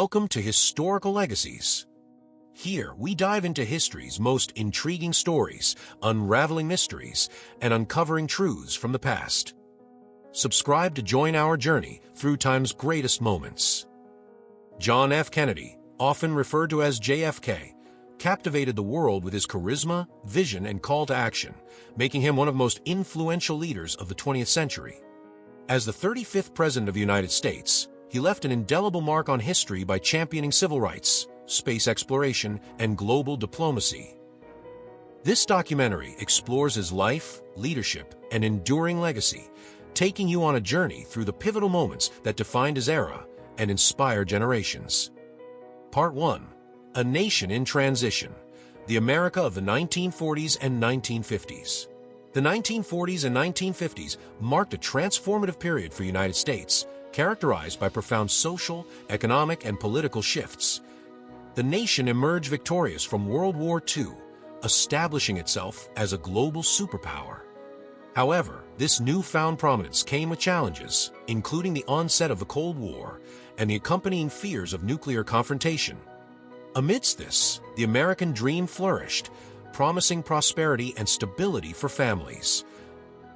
Welcome to Historical Legacies. Here, we dive into history's most intriguing stories, unraveling mysteries, and uncovering truths from the past. Subscribe to join our journey through time's greatest moments. John F. Kennedy, often referred to as JFK, captivated the world with his charisma, vision, and call to action, making him one of the most influential leaders of the 20th century. As the 35th President of the United States, he left an indelible mark on history by championing civil rights, space exploration, and global diplomacy. This documentary explores his life, leadership, and enduring legacy, taking you on a journey through the pivotal moments that defined his era and inspired generations. Part 1. A Nation in Transition, the America of the 1940s and 1950s. The 1940s and 1950s marked a transformative period for the United States, characterized by profound social, economic, and political shifts. The nation emerged victorious from World War II, establishing itself as a global superpower. However, this newfound prominence came with challenges, including the onset of the Cold War and the accompanying fears of nuclear confrontation. Amidst this, the American dream flourished, promising prosperity and stability for families.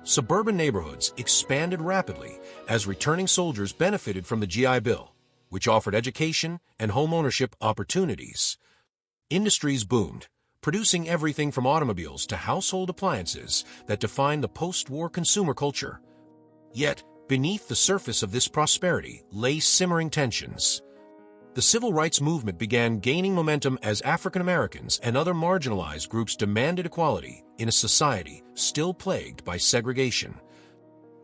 Suburban neighborhoods expanded rapidly as returning soldiers benefited from the GI Bill, which offered education and home ownership opportunities. Industries boomed, producing everything from automobiles to household appliances that defined the post-war consumer culture. Yet, beneath the surface of this prosperity lay simmering tensions. The civil rights movement began gaining momentum as African Americans and other marginalized groups demanded equality in a society still plagued by segregation.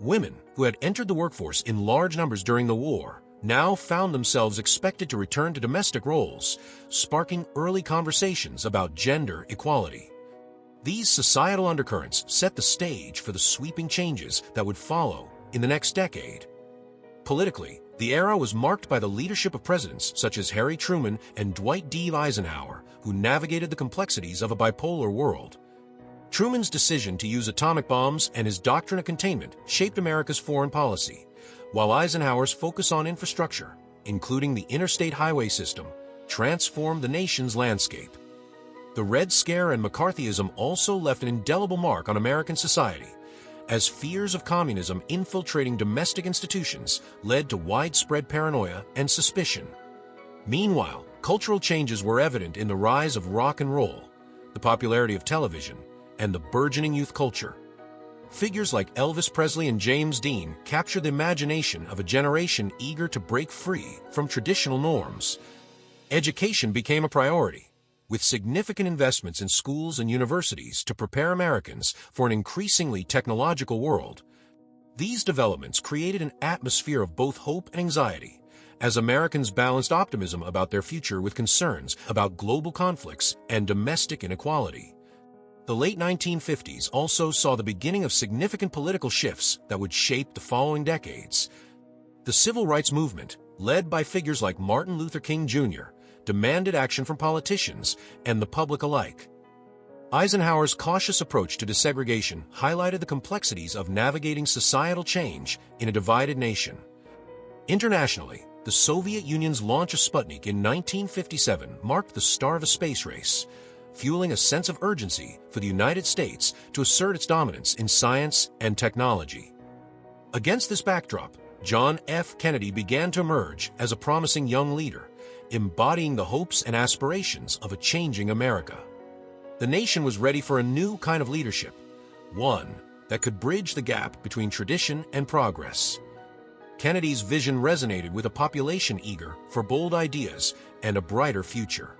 Women, who had entered the workforce in large numbers during the war, now found themselves expected to return to domestic roles, sparking early conversations about gender equality. These societal undercurrents set the stage for the sweeping changes that would follow in the next decade. Politically, the era was marked by the leadership of presidents such as Harry Truman and Dwight D. Eisenhower, who navigated the complexities of a bipolar world. Truman's decision to use atomic bombs and his doctrine of containment shaped America's foreign policy, while Eisenhower's focus on infrastructure, including the interstate highway system, transformed the nation's landscape. The Red Scare and McCarthyism also left an indelible mark on American society, as fears of communism infiltrating domestic institutions led to widespread paranoia and suspicion. Meanwhile, cultural changes were evident in the rise of rock and roll, the popularity of television, and the burgeoning youth culture. Figures like Elvis Presley and James Dean captured the imagination of a generation eager to break free from traditional norms. Education became a priority, with significant investments in schools and universities to prepare Americans for an increasingly technological world. These developments created an atmosphere of both hope and anxiety, as Americans balanced optimism about their future with concerns about global conflicts and domestic inequality. The late 1950s also saw the beginning of significant political shifts that would shape the following decades. The civil rights movement, led by figures like Martin Luther King Jr., demanded action from politicians and the public alike. Eisenhower's cautious approach to desegregation highlighted the complexities of navigating societal change in a divided nation. Internationally, the Soviet Union's launch of Sputnik in 1957 marked the start of a space race, fueling a sense of urgency for the United States to assert its dominance in science and technology. Against this backdrop, John F. Kennedy began to emerge as a promising young leader, embodying the hopes and aspirations of a changing America. The nation was ready for a new kind of leadership, one that could bridge the gap between tradition and progress. Kennedy's vision resonated with a population eager for bold ideas and a brighter future.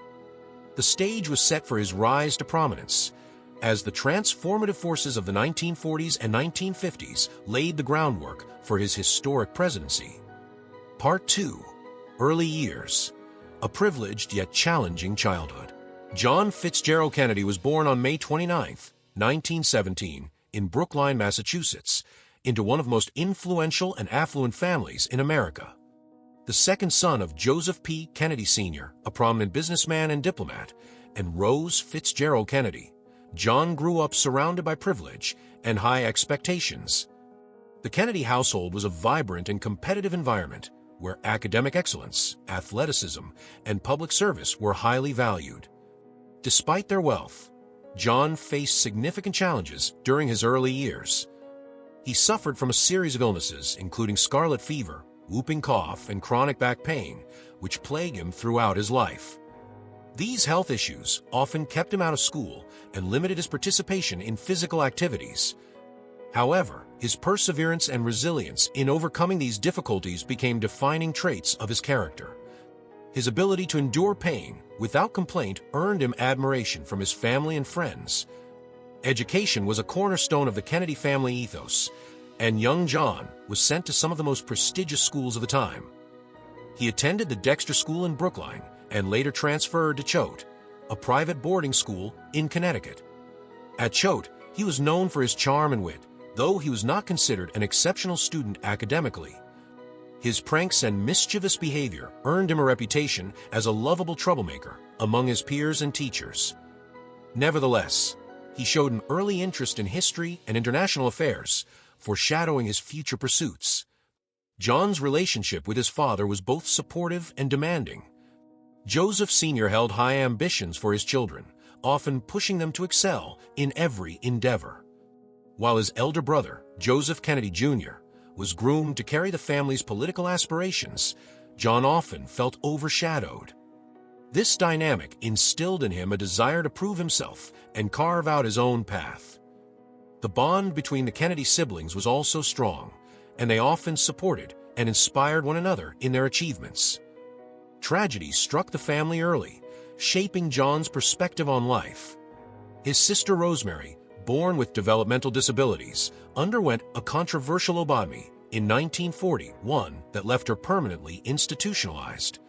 The stage was set for his rise to prominence, as the transformative forces of the 1940s and 1950s laid the groundwork for his historic presidency. Part 2. Early Years. A privileged yet challenging childhood. John Fitzgerald Kennedy was born on May 29, 1917, in Brookline, Massachusetts, into one of the most influential and affluent families in America. The second son of Joseph P. Kennedy Sr., a prominent businessman and diplomat, and Rose Fitzgerald Kennedy, John grew up surrounded by privilege and high expectations. The Kennedy household was a vibrant and competitive environment, where academic excellence, athleticism, and public service were highly valued. Despite their wealth, John faced significant challenges during his early years. He suffered from a series of illnesses, including scarlet fever, whooping cough, and chronic back pain, which plagued him throughout his life. These health issues often kept him out of school and limited his participation in physical activities. However, his perseverance and resilience in overcoming these difficulties became defining traits of his character. His ability to endure pain without complaint earned him admiration from his family and friends. Education was a cornerstone of the Kennedy family ethos, and young John was sent to some of the most prestigious schools of the time. He attended the Dexter School in Brookline and later transferred to Choate, a private boarding school in Connecticut. At Choate, he was known for his charm and wit, though he was not considered an exceptional student academically. His pranks and mischievous behavior earned him a reputation as a lovable troublemaker among his peers and teachers. Nevertheless, he showed an early interest in history and international affairs, foreshadowing his future pursuits. John's relationship with his father was both supportive and demanding. Joseph Sr. held high ambitions for his children, often pushing them to excel in every endeavor. While his elder brother, Joseph Kennedy Jr., was groomed to carry the family's political aspirations, John often felt overshadowed. This dynamic instilled in him a desire to prove himself and carve out his own path. The bond between the Kennedy siblings was also strong, and they often supported and inspired one another in their achievements. Tragedy struck the family early, shaping John's perspective on life. His sister Rosemary, born with developmental disabilities, underwent a controversial lobotomy in 1941 that left her permanently institutionalized.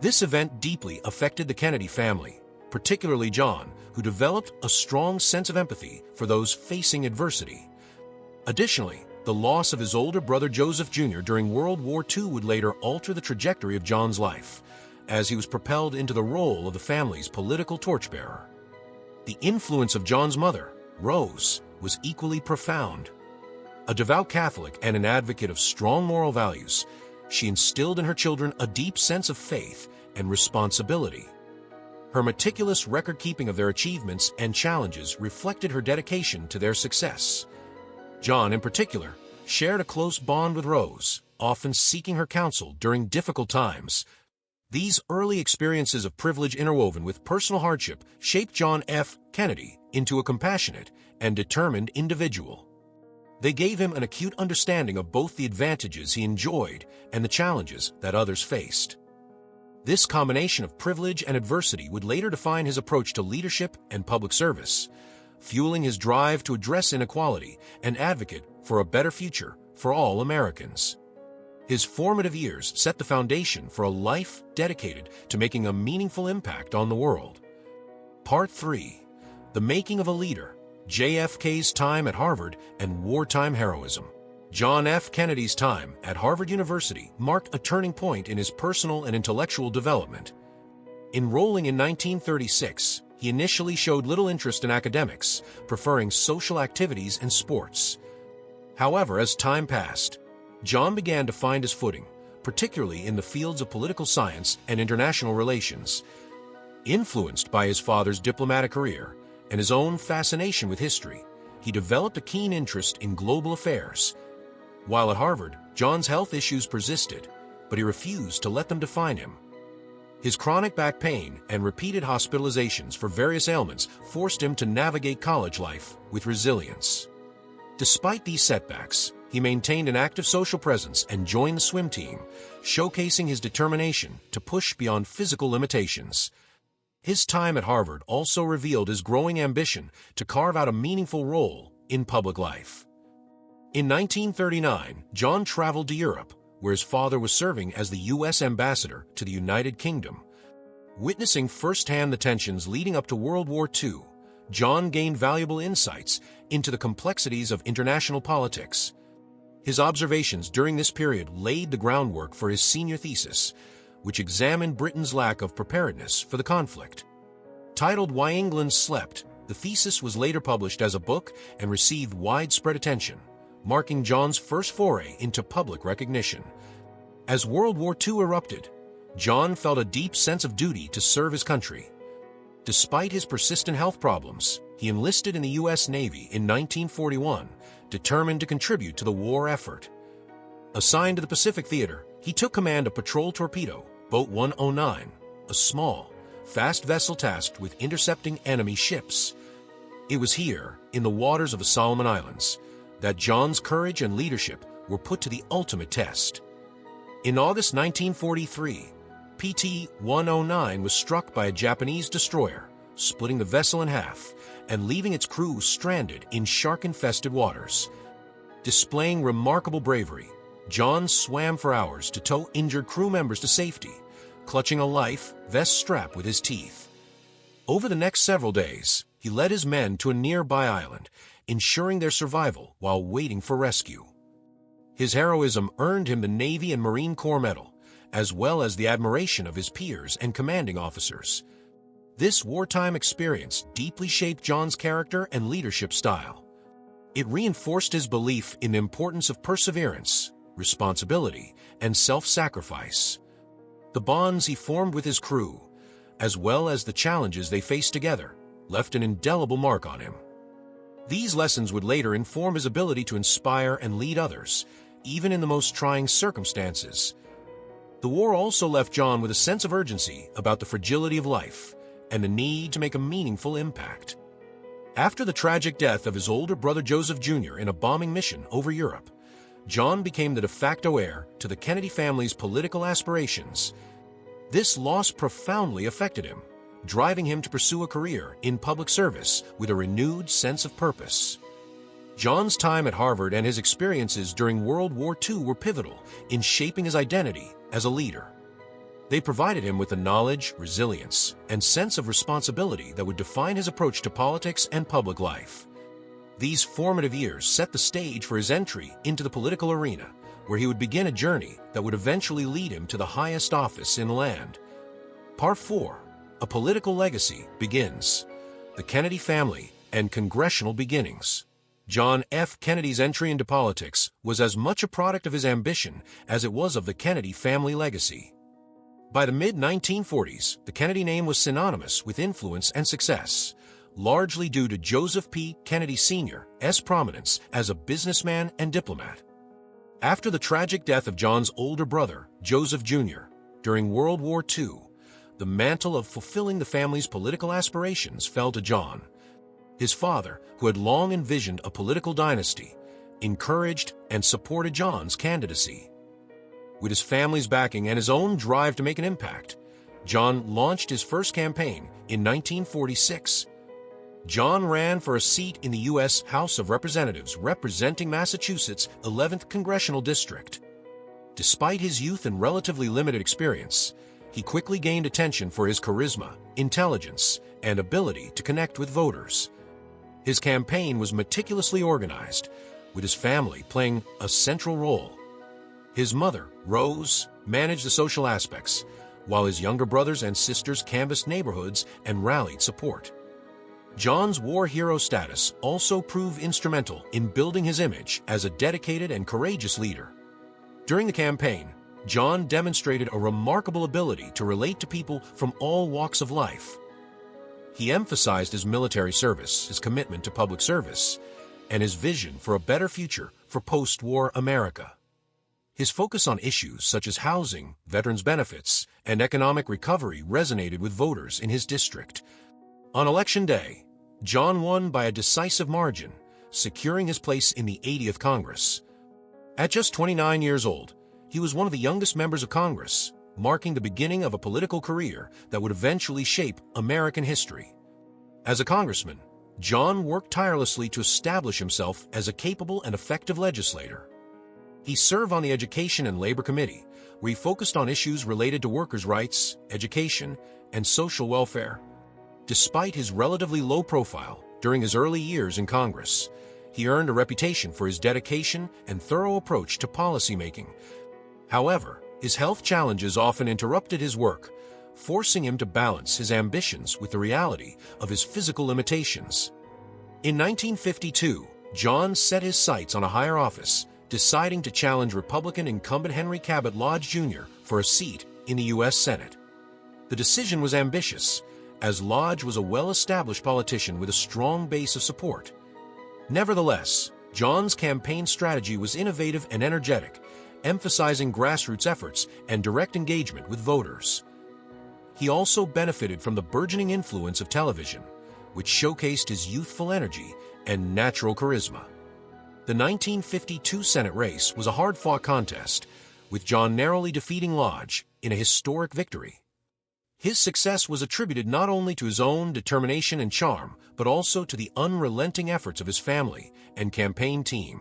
This event deeply affected the Kennedy family, particularly John, who developed a strong sense of empathy for those facing adversity. Additionally, the loss of his older brother Joseph Jr. during World War II would later alter the trajectory of John's life, as he was propelled into the role of the family's political torchbearer. The influence of John's mother, Rose, was equally profound. A devout Catholic and an advocate of strong moral values, she instilled in her children a deep sense of faith and responsibility. Her meticulous record-keeping of their achievements and challenges reflected her dedication to their success. John, in particular, shared a close bond with Rose, often seeking her counsel during difficult times. These early experiences of privilege interwoven with personal hardship shaped John F. Kennedy into a compassionate and determined individual. They gave him an acute understanding of both the advantages he enjoyed and the challenges that others faced. This combination of privilege and adversity would later define his approach to leadership and public service, fueling his drive to address inequality and advocate for a better future for all Americans. His formative years set the foundation for a life dedicated to making a meaningful impact on the world. Part 3. The Making of a Leader, JFK's Time at Harvard and Wartime Heroism. John F. Kennedy's time at Harvard University marked a turning point in his personal and intellectual development. Enrolling in 1936, he initially showed little interest in academics, preferring social activities and sports. However, as time passed, John began to find his footing, particularly in the fields of political science and international relations. Influenced by his father's diplomatic career and his own fascination with history, he developed a keen interest in global affairs. While at Harvard, John's health issues persisted, but he refused to let them define him. His chronic back pain and repeated hospitalizations for various ailments forced him to navigate college life with resilience. Despite these setbacks, he maintained an active social presence and joined the swim team, showcasing his determination to push beyond physical limitations. His time at Harvard also revealed his growing ambition to carve out a meaningful role in public life. In 1939, John traveled to Europe, where his father was serving as the U.S. ambassador to the United Kingdom. Witnessing firsthand the tensions leading up to World War II, John gained valuable insights into the complexities of international politics. His observations during this period laid the groundwork for his senior thesis, which examined Britain's lack of preparedness for the conflict. Titled Why England Slept, the thesis was later published as a book and received widespread attention, marking John's first foray into public recognition. As World War II erupted, John felt a deep sense of duty to serve his country. Despite his persistent health problems, he enlisted in the U.S. Navy in 1941, determined to contribute to the war effort. Assigned to the Pacific Theater, he took command of Patrol Torpedo, Boat 109, a small, fast vessel tasked with intercepting enemy ships. It was here, in the waters of the Solomon Islands, that John's courage and leadership were put to the ultimate test. In August 1943, PT-109 was struck by a Japanese destroyer, splitting the vessel in half and leaving its crew stranded in shark-infested waters. Displaying remarkable bravery, John swam for hours to tow injured crew members to safety, clutching a life vest strap with his teeth. Over the next several days, he led his men to a nearby island, ensuring their survival while waiting for rescue. His heroism earned him the Navy and Marine Corps Medal, as well as the admiration of his peers and commanding officers. This wartime experience deeply shaped John's character and leadership style. It reinforced his belief in the importance of perseverance, responsibility, and self-sacrifice. The bonds he formed with his crew, as well as the challenges they faced together, left an indelible mark on him. These lessons would later inform his ability to inspire and lead others, even in the most trying circumstances. The war also left John with a sense of urgency about the fragility of life and the need to make a meaningful impact. After the tragic death of his older brother Joseph Jr. in a bombing mission over Europe, John became the de facto heir to the Kennedy family's political aspirations. This loss profoundly affected him, driving him to pursue a career in public service with a renewed sense of purpose. John's time at Harvard and his experiences during World War II were pivotal in shaping his identity as a leader. They provided him with the knowledge, resilience, and sense of responsibility that would define his approach to politics and public life. These formative years set the stage for his entry into the political arena, where he would begin a journey that would eventually lead him to the highest office in the land. Part 4, A Political Legacy, begins. The Kennedy Family and Congressional Beginnings. John F. Kennedy's entry into politics was as much a product of his ambition as it was of the Kennedy family legacy. By the mid-1940s, the Kennedy name was synonymous with influence and success, largely due to Joseph P. Kennedy Sr.'s prominence as a businessman and diplomat. After the tragic death of John's older brother, Joseph Jr., during World War II, the mantle of fulfilling the family's political aspirations fell to John. His father, who had long envisioned a political dynasty, encouraged and supported John's candidacy. With his family's backing and his own drive to make an impact, John launched his first campaign in 1946. John ran for a seat in the U.S. House of Representatives representing Massachusetts' 11th Congressional District. Despite his youth and relatively limited experience, he quickly gained attention for his charisma, intelligence, and ability to connect with voters. His campaign was meticulously organized, with his family playing a central role. His mother, Rose, managed the social aspects, while his younger brothers and sisters canvassed neighborhoods and rallied support. John's war hero status also proved instrumental in building his image as a dedicated and courageous leader. During the campaign, John demonstrated a remarkable ability to relate to people from all walks of life. He emphasized his military service, his commitment to public service, and his vision for a better future for post-war America. His focus on issues such as housing, veterans' benefits, and economic recovery resonated with voters in his district. On Election Day, John won by a decisive margin, securing his place in the 80th Congress. At just 29 years old, he was one of the youngest members of Congress, marking the beginning of a political career that would eventually shape American history. As a congressman, John worked tirelessly to establish himself as a capable and effective legislator. He served on the Education and Labor Committee, where he focused on issues related to workers' rights, education, and social welfare. Despite his relatively low profile during his early years in Congress, he earned a reputation for his dedication and thorough approach to policymaking. However, his health challenges often interrupted his work, forcing him to balance his ambitions with the reality of his physical limitations. In 1952, John set his sights on a higher office, deciding to challenge Republican incumbent Henry Cabot Lodge Jr. for a seat in the U.S. Senate. The decision was ambitious, as Lodge was a well-established politician with a strong base of support. Nevertheless, John's campaign strategy was innovative and energetic, emphasizing grassroots efforts and direct engagement with voters. He also benefited from the burgeoning influence of television, which showcased his youthful energy and natural charisma. The 1952 Senate race was a hard-fought contest, with John narrowly defeating Lodge in a historic victory. His success was attributed not only to his own determination and charm, but also to the unrelenting efforts of his family and campaign team.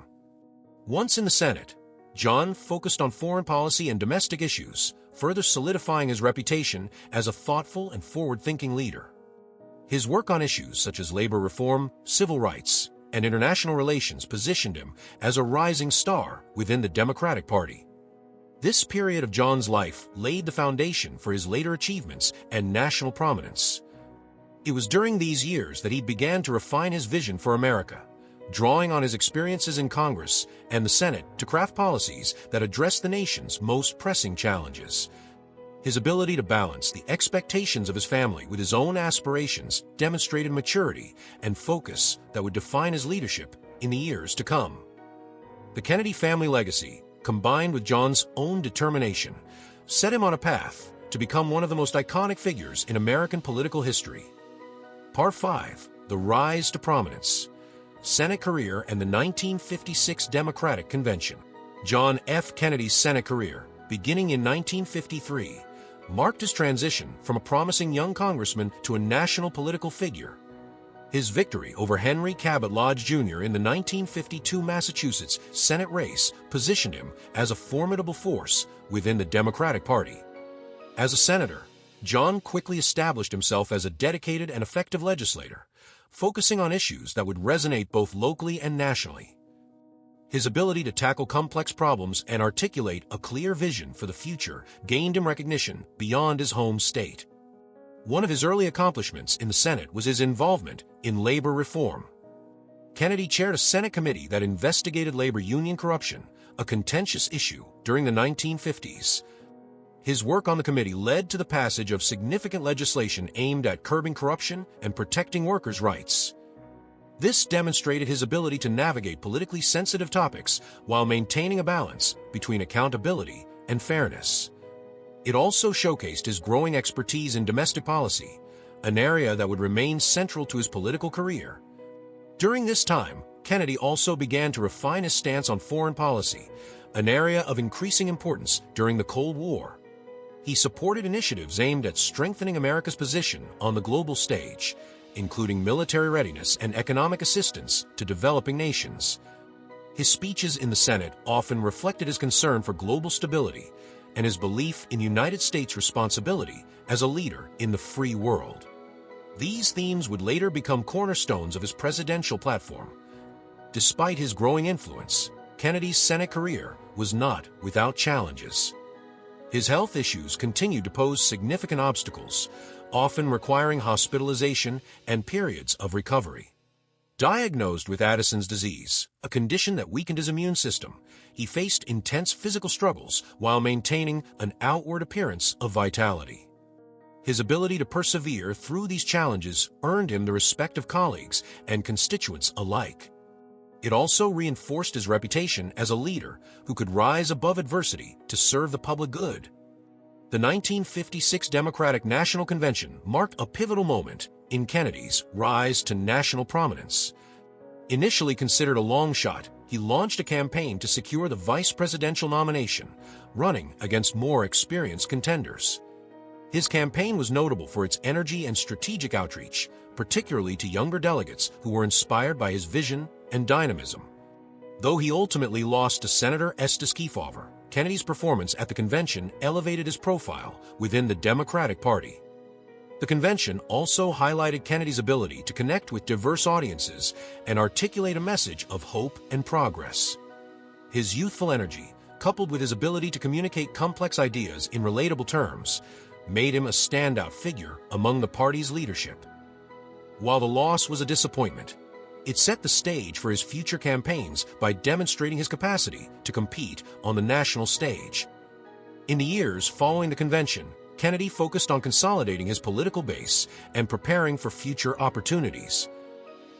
Once in the Senate, John focused on foreign policy and domestic issues, further solidifying his reputation as a thoughtful and forward-thinking leader. His work on issues such as labor reform, civil rights, and international relations positioned him as a rising star within the Democratic Party. This period of John's life laid the foundation for his later achievements and national prominence. It was during these years that he began to refine his vision for America, drawing on his experiences in Congress and the Senate to craft policies that address the nation's most pressing challenges. His ability to balance the expectations of his family with his own aspirations demonstrated maturity and focus that would define his leadership in the years to come. The Kennedy family legacy, combined with John's own determination, set him on a path to become one of the most iconic figures in American political history. Part 5. The Rise to Prominence. Senate Career and the 1956 Democratic Convention. John F. Kennedy's Senate career, beginning in 1953, marked his transition from a promising young congressman to a national political figure. His victory over Henry Cabot Lodge Jr. in the 1952 Massachusetts Senate race positioned him as a formidable force within the Democratic Party. As a senator, John quickly established himself as a dedicated and effective legislator, focusing on issues that would resonate both locally and nationally. His ability to tackle complex problems and articulate a clear vision for the future gained him recognition beyond his home state. One of his early accomplishments in the Senate was his involvement in labor reform. Kennedy chaired a Senate committee that investigated labor union corruption, a contentious issue during the 1950s. His work on the committee led to the passage of significant legislation aimed at curbing corruption and protecting workers' rights. This demonstrated his ability to navigate politically sensitive topics while maintaining a balance between accountability and fairness. It also showcased his growing expertise in domestic policy, an area that would remain central to his political career. During this time, Kennedy also began to refine his stance on foreign policy, an area of increasing importance during the Cold War. He supported initiatives aimed at strengthening America's position on the global stage, including military readiness and economic assistance to developing nations. His speeches in the Senate often reflected his concern for global stability and his belief in the United States' responsibility as a leader in the free world. These themes would later become cornerstones of his presidential platform. Despite his growing influence, Kennedy's Senate career was not without challenges. His health issues continued to pose significant obstacles, often requiring hospitalization and periods of recovery. Diagnosed with Addison's disease, a condition that weakened his immune system, he faced intense physical struggles while maintaining an outward appearance of vitality. His ability to persevere through these challenges earned him the respect of colleagues and constituents alike. It also reinforced his reputation as a leader who could rise above adversity to serve the public good. The 1956 Democratic National Convention marked a pivotal moment in Kennedy's rise to national prominence. Initially considered a long shot, he launched a campaign to secure the vice presidential nomination, running against more experienced contenders. His campaign was notable for its energy and strategic outreach, particularly to younger delegates who were inspired by his vision and dynamism. Though he ultimately lost to Senator Estes Kefauver, Kennedy's performance at the convention elevated his profile within the Democratic Party. The convention also highlighted Kennedy's ability to connect with diverse audiences and articulate a message of hope and progress. His youthful energy, coupled with his ability to communicate complex ideas in relatable terms, made him a standout figure among the party's leadership. While the loss was a disappointment, It set the stage for his future campaigns by demonstrating his capacity to compete on the national stage. In the years following the convention, Kennedy focused on consolidating his political base and preparing for future opportunities.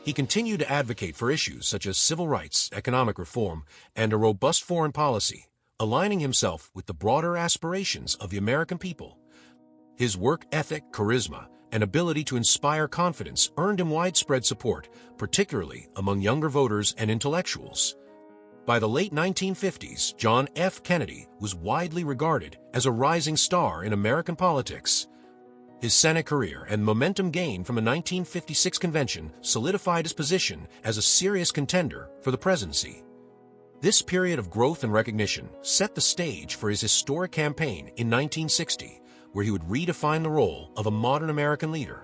He continued to advocate for issues such as civil rights, economic reform, and a robust foreign policy, aligning himself with the broader aspirations of the American people. His work ethic, charisma, and ability to inspire confidence earned him widespread support, particularly among younger voters and intellectuals. By the late 1950s, John F. Kennedy was widely regarded as a rising star in American politics. His Senate career and momentum gained from the 1956 convention solidified his position as a serious contender for the presidency. This period of growth and recognition set the stage for his historic campaign in 1960, where he would redefine the role of a modern American leader.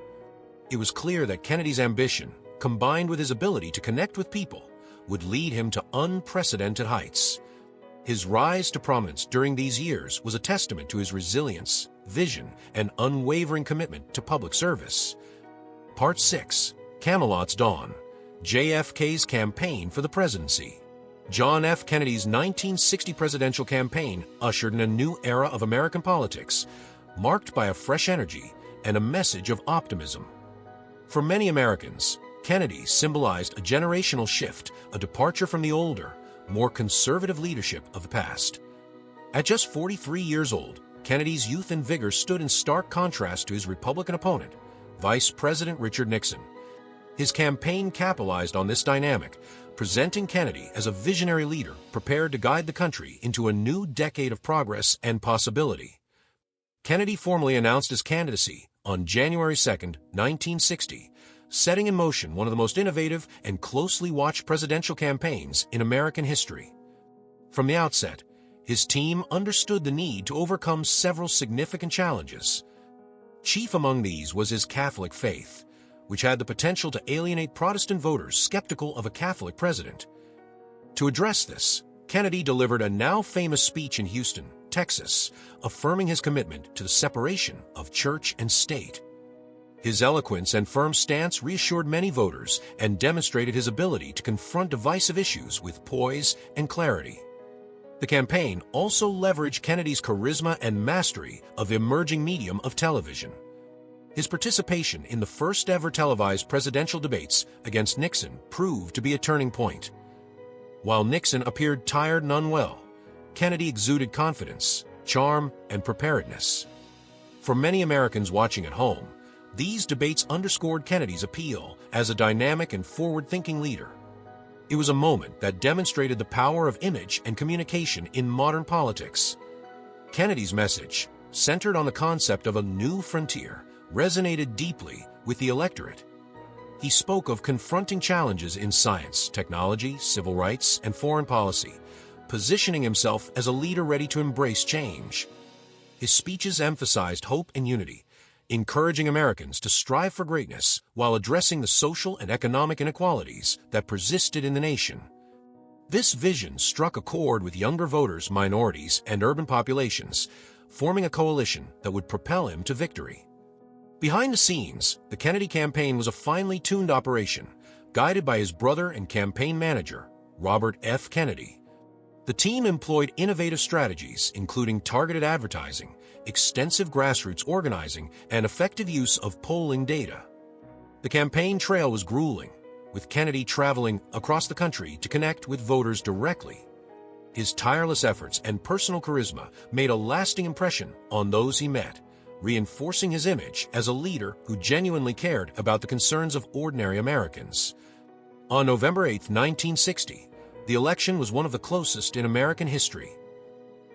It was clear that Kennedy's ambition, combined with his ability to connect with people, would lead him to unprecedented heights. His rise to prominence during these years was a testament to his resilience, vision, and unwavering commitment to public service. Part 6. Camelot's Dawn. JFK's Campaign for the Presidency. John F. Kennedy's 1960 presidential campaign ushered in a new era of American politics, marked by a fresh energy and a message of optimism. For many Americans, Kennedy symbolized a generational shift, a departure from the older, more conservative leadership of the past. At just 43 years old, Kennedy's youth and vigor stood in stark contrast to his Republican opponent, Vice President Richard Nixon. His campaign capitalized on this dynamic, presenting Kennedy as a visionary leader prepared to guide the country into a new decade of progress and possibility. Kennedy formally announced his candidacy on January 2, 1960, setting in motion one of the most innovative and closely watched presidential campaigns in American history. From the outset, his team understood the need to overcome several significant challenges. Chief among these was his Catholic faith, which had the potential to alienate Protestant voters skeptical of a Catholic president. To address this, Kennedy delivered a now-famous speech in Houston, Texas, affirming his commitment to the separation of church and state. His eloquence and firm stance reassured many voters and demonstrated his ability to confront divisive issues with poise and clarity. The campaign also leveraged Kennedy's charisma and mastery of the emerging medium of television. His participation in the first-ever televised presidential debates against Nixon proved to be a turning point. While Nixon appeared tired and unwell, Kennedy exuded confidence, charm, and preparedness. For many Americans watching at home, these debates underscored Kennedy's appeal as a dynamic and forward-thinking leader. It was a moment that demonstrated the power of image and communication in modern politics. Kennedy's message, centered on the concept of a new frontier, resonated deeply with the electorate. He spoke of confronting challenges in science, technology, civil rights, and foreign policy, positioning himself as a leader ready to embrace change. His speeches emphasized hope and unity, encouraging Americans to strive for greatness while addressing the social and economic inequalities that persisted in the nation. This vision struck a chord with younger voters, minorities, and urban populations, forming a coalition that would propel him to victory. Behind the scenes, the Kennedy campaign was a finely tuned operation, guided by his brother and campaign manager, Robert F. Kennedy. The team employed innovative strategies, including targeted advertising, extensive grassroots organizing, and effective use of polling data. The campaign trail was grueling, with Kennedy traveling across the country to connect with voters directly. His tireless efforts and personal charisma made a lasting impression on those he met, reinforcing his image as a leader who genuinely cared about the concerns of ordinary Americans. On November 8, 1960, the election was one of the closest in American history.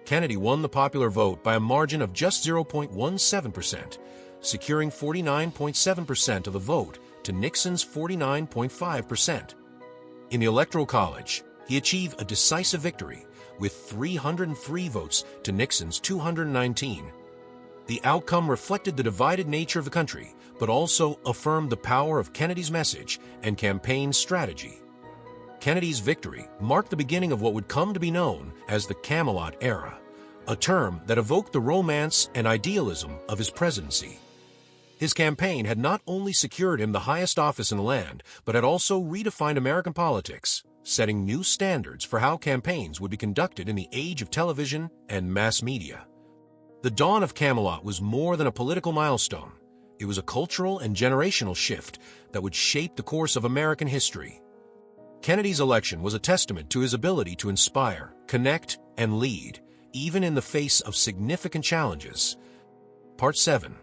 Kennedy won the popular vote by a margin of just 0.17%, securing 49.7% of the vote to Nixon's 49.5%. In the Electoral College, he achieved a decisive victory with 303 votes to Nixon's 219. The outcome reflected the divided nature of the country, but also affirmed the power of Kennedy's message and campaign strategy. Kennedy's victory marked the beginning of what would come to be known as the Camelot era, a term that evoked the romance and idealism of his presidency. His campaign had not only secured him the highest office in the land, but had also redefined American politics, setting new standards for how campaigns would be conducted in the age of television and mass media. The dawn of Camelot was more than a political milestone. It was a cultural and generational shift that would shape the course of American history. Kennedy's election was a testament to his ability to inspire, connect, and lead, even in the face of significant challenges. Part 7.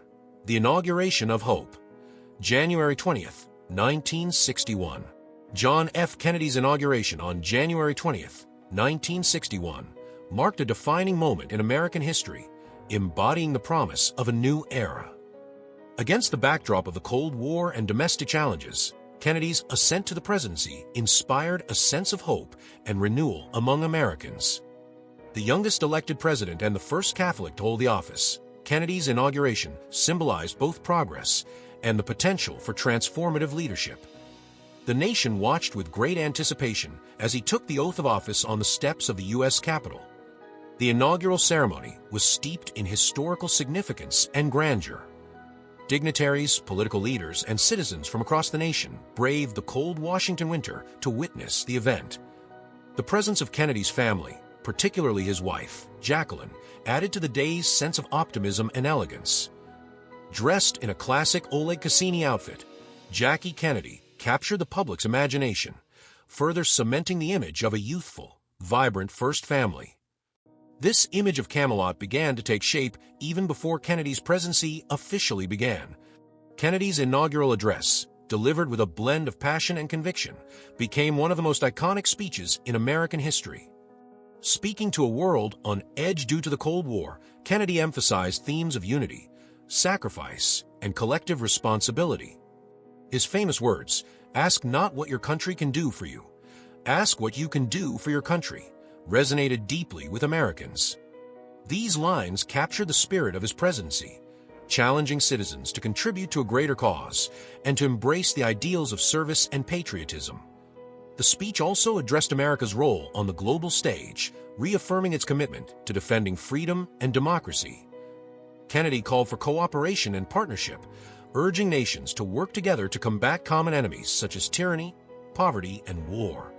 The Inauguration of Hope. January 20th, 1961. John F. Kennedy's inauguration on January 20th, 1961, marked a defining moment in American history, embodying the promise of a new era. Against the backdrop of the Cold War and domestic challenges, Kennedy's ascent to the presidency inspired a sense of hope and renewal among Americans. The youngest elected president and the first Catholic to hold the office, Kennedy's inauguration symbolized both progress and the potential for transformative leadership. The nation watched with great anticipation as he took the oath of office on the steps of the U.S. Capitol. The inaugural ceremony was steeped in historical significance and grandeur. Dignitaries, political leaders, and citizens from across the nation braved the cold Washington winter to witness the event. The presence of Kennedy's family, particularly his wife, Jacqueline, added to the day's sense of optimism and elegance. Dressed in a classic Oleg Cassini outfit, Jackie Kennedy captured the public's imagination, further cementing the image of a youthful, vibrant first family. This image of Camelot began to take shape even before Kennedy's presidency officially began. Kennedy's inaugural address, delivered with a blend of passion and conviction, became one of the most iconic speeches in American history. Speaking to a world on edge due to the Cold War, Kennedy emphasized themes of unity, sacrifice, and collective responsibility. His famous words, "Ask not what your country can do for you. Ask what you can do for your country," resonated deeply with Americans. These lines captured the spirit of his presidency, challenging citizens to contribute to a greater cause and to embrace the ideals of service and patriotism. The speech also addressed America's role on the global stage, reaffirming its commitment to defending freedom and democracy. Kennedy called for cooperation and partnership, urging nations to work together to combat common enemies such as tyranny, poverty, and war.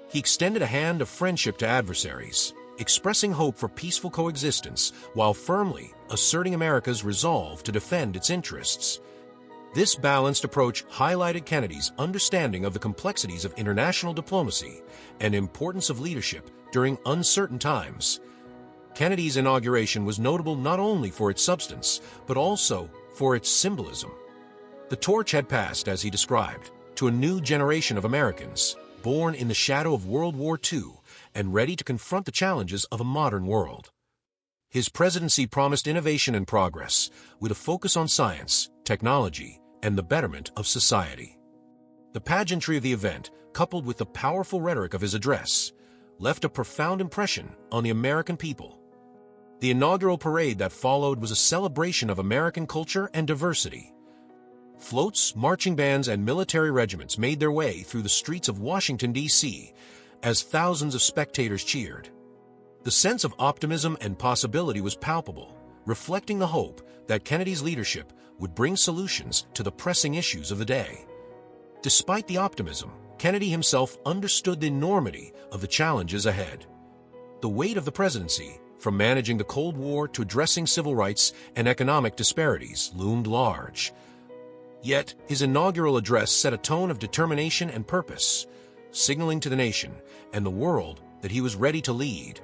He extended a hand of friendship to adversaries, expressing hope for peaceful coexistence while firmly asserting America's resolve to defend its interests. This balanced approach highlighted Kennedy's understanding of the complexities of international diplomacy and importance of leadership during uncertain times. Kennedy's inauguration was notable not only for its substance, but also for its symbolism. The torch had passed, as he described, to a new generation of Americans, born in the shadow of World War II and ready to confront the challenges of a modern world. His presidency promised innovation and progress, with a focus on science, technology, and the betterment of society. The pageantry of the event, coupled with the powerful rhetoric of his address, left a profound impression on the American people. The inaugural parade that followed was a celebration of American culture and diversity. Floats, marching bands, and military regiments made their way through the streets of Washington, D.C., as thousands of spectators cheered. The sense of optimism and possibility was palpable, reflecting the hope that Kennedy's leadership would bring solutions to the pressing issues of the day. Despite the optimism, Kennedy himself understood the enormity of the challenges ahead. The weight of the presidency, from managing the Cold War to addressing civil rights and economic disparities, loomed large. Yet, his inaugural address set a tone of determination and purpose, signaling to the nation and the world that he was ready to lead.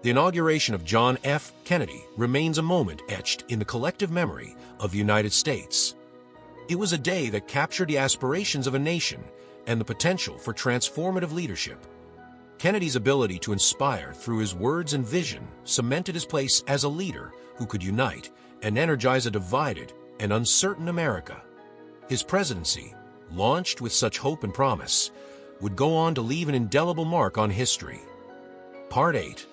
The inauguration of John F. Kennedy remains a moment etched in the collective memory of the United States. It was a day that captured the aspirations of a nation and the potential for transformative leadership. Kennedy's ability to inspire through his words and vision cemented his place as a leader who could unite and energize a divided and uncertain America. His presidency, launched with such hope and promise, would go on to leave an indelible mark on history. Part 8.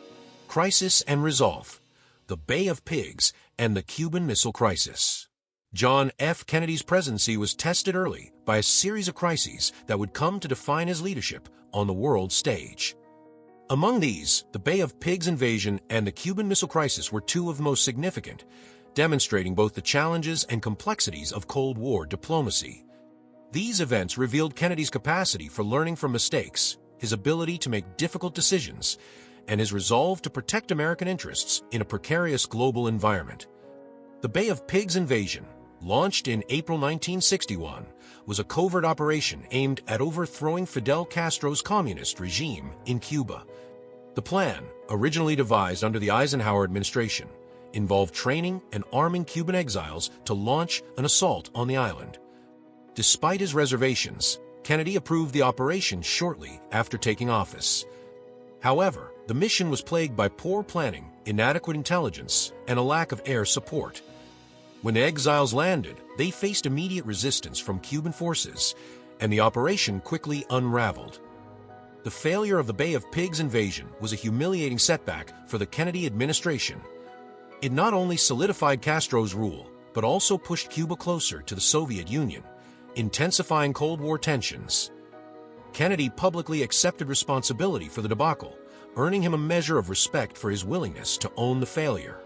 Crisis and Resolve. The Bay of Pigs and the Cuban Missile Crisis. John F. Kennedy's presidency was tested early by a series of crises that would come to define his leadership on the world stage. Among these, the Bay of Pigs invasion and the Cuban Missile Crisis were two of the most significant, demonstrating both the challenges and complexities of Cold War diplomacy. These events revealed Kennedy's capacity for learning from mistakes, his ability to make difficult decisions, and his resolve to protect American interests in a precarious global environment. The Bay of Pigs invasion, launched in April 1961, was a covert operation aimed at overthrowing Fidel Castro's communist regime in Cuba. The plan, originally devised under the Eisenhower administration, involved training and arming Cuban exiles to launch an assault on the island. Despite his reservations, Kennedy approved the operation shortly after taking office. However, the mission was plagued by poor planning, inadequate intelligence, and a lack of air support. When the exiles landed, they faced immediate resistance from Cuban forces, and the operation quickly unraveled. The failure of the Bay of Pigs invasion was a humiliating setback for the Kennedy administration. It not only solidified Castro's rule, but also pushed Cuba closer to the Soviet Union, intensifying Cold War tensions. Kennedy publicly accepted responsibility for the debacle, earning him a measure of respect for his willingness to own the failure.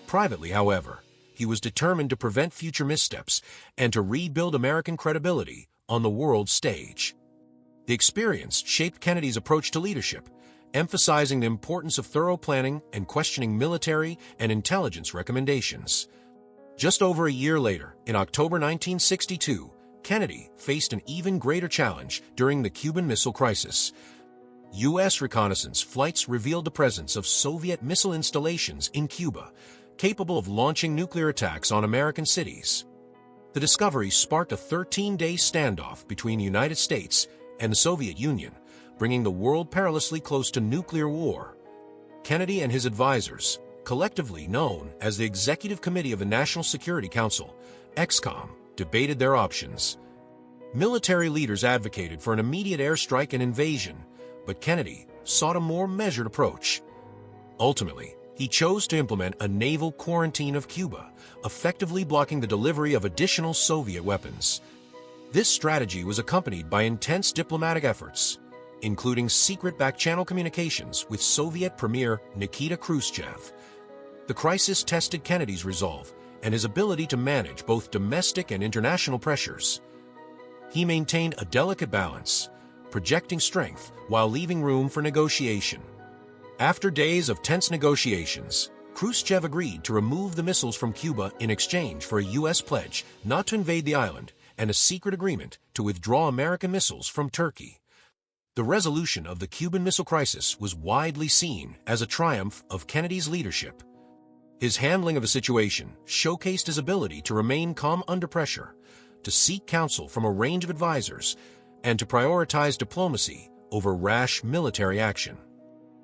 Privately, however, he was determined to prevent future missteps and to rebuild American credibility on the world stage. The experience shaped Kennedy's approach to leadership, emphasizing the importance of thorough planning and questioning military and intelligence recommendations. Just over a year later, in October 1962, Kennedy faced an even greater challenge during the Cuban Missile Crisis. U.S. reconnaissance flights revealed the presence of Soviet missile installations in Cuba, capable of launching nuclear attacks on American cities. The discovery sparked a 13-day standoff between the United States and the Soviet Union, bringing the world perilously close to nuclear war. Kennedy and his advisors, collectively known as the Executive Committee of the National Security Council, EXCOM, debated their options. Military leaders advocated for an immediate airstrike and invasion, but Kennedy sought a more measured approach. Ultimately, he chose to implement a naval quarantine of Cuba, effectively blocking the delivery of additional Soviet weapons. This strategy was accompanied by intense diplomatic efforts, including secret back-channel communications with Soviet Premier Nikita Khrushchev. The crisis tested Kennedy's resolve and his ability to manage both domestic and international pressures. He maintained a delicate balance, projecting strength while leaving room for negotiation. After days of tense negotiations, Khrushchev agreed to remove the missiles from Cuba in exchange for a U.S. pledge not to invade the island and a secret agreement to withdraw American missiles from Turkey. The resolution of the Cuban Missile Crisis was widely seen as a triumph of Kennedy's leadership. His handling of the situation showcased his ability to remain calm under pressure, to seek counsel from a range of advisors, and to prioritize diplomacy over rash military action.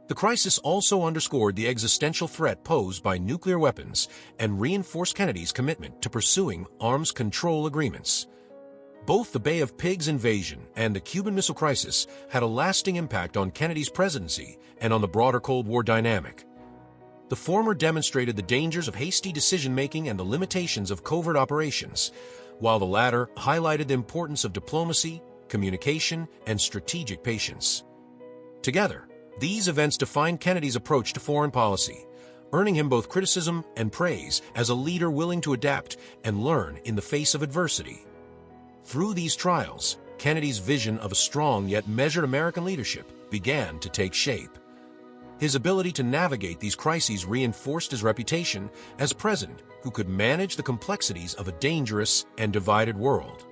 The crisis also underscored the existential threat posed by nuclear weapons and reinforced Kennedy's commitment to pursuing arms control agreements. Both the Bay of Pigs invasion and the Cuban Missile Crisis had a lasting impact on Kennedy's presidency and on the broader Cold War dynamic. The former demonstrated the dangers of hasty decision-making and the limitations of covert operations, while the latter highlighted the importance of diplomacy, communication, and strategic patience. Together, these events defined Kennedy's approach to foreign policy, earning him both criticism and praise as a leader willing to adapt and learn in the face of adversity. Through these trials, Kennedy's vision of a strong yet measured American leadership began to take shape. His ability to navigate these crises reinforced his reputation as president who could manage the complexities of a dangerous and divided world.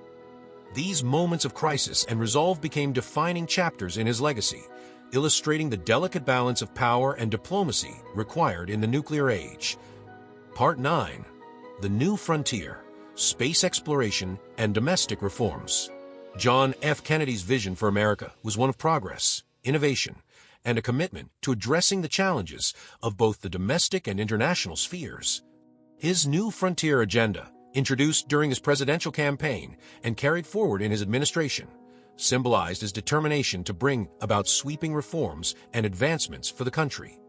These moments of crisis and resolve became defining chapters in his legacy, illustrating the delicate balance of power and diplomacy required in the nuclear age. Part 9. The New Frontier: Space Exploration and Domestic Reforms. John F. Kennedy's vision for America was one of progress, innovation, and a commitment to addressing the challenges of both the domestic and international spheres. His New Frontier agenda, introduced during his presidential campaign and carried forward in his administration, symbolized his determination to bring about sweeping reforms and advancements for the country.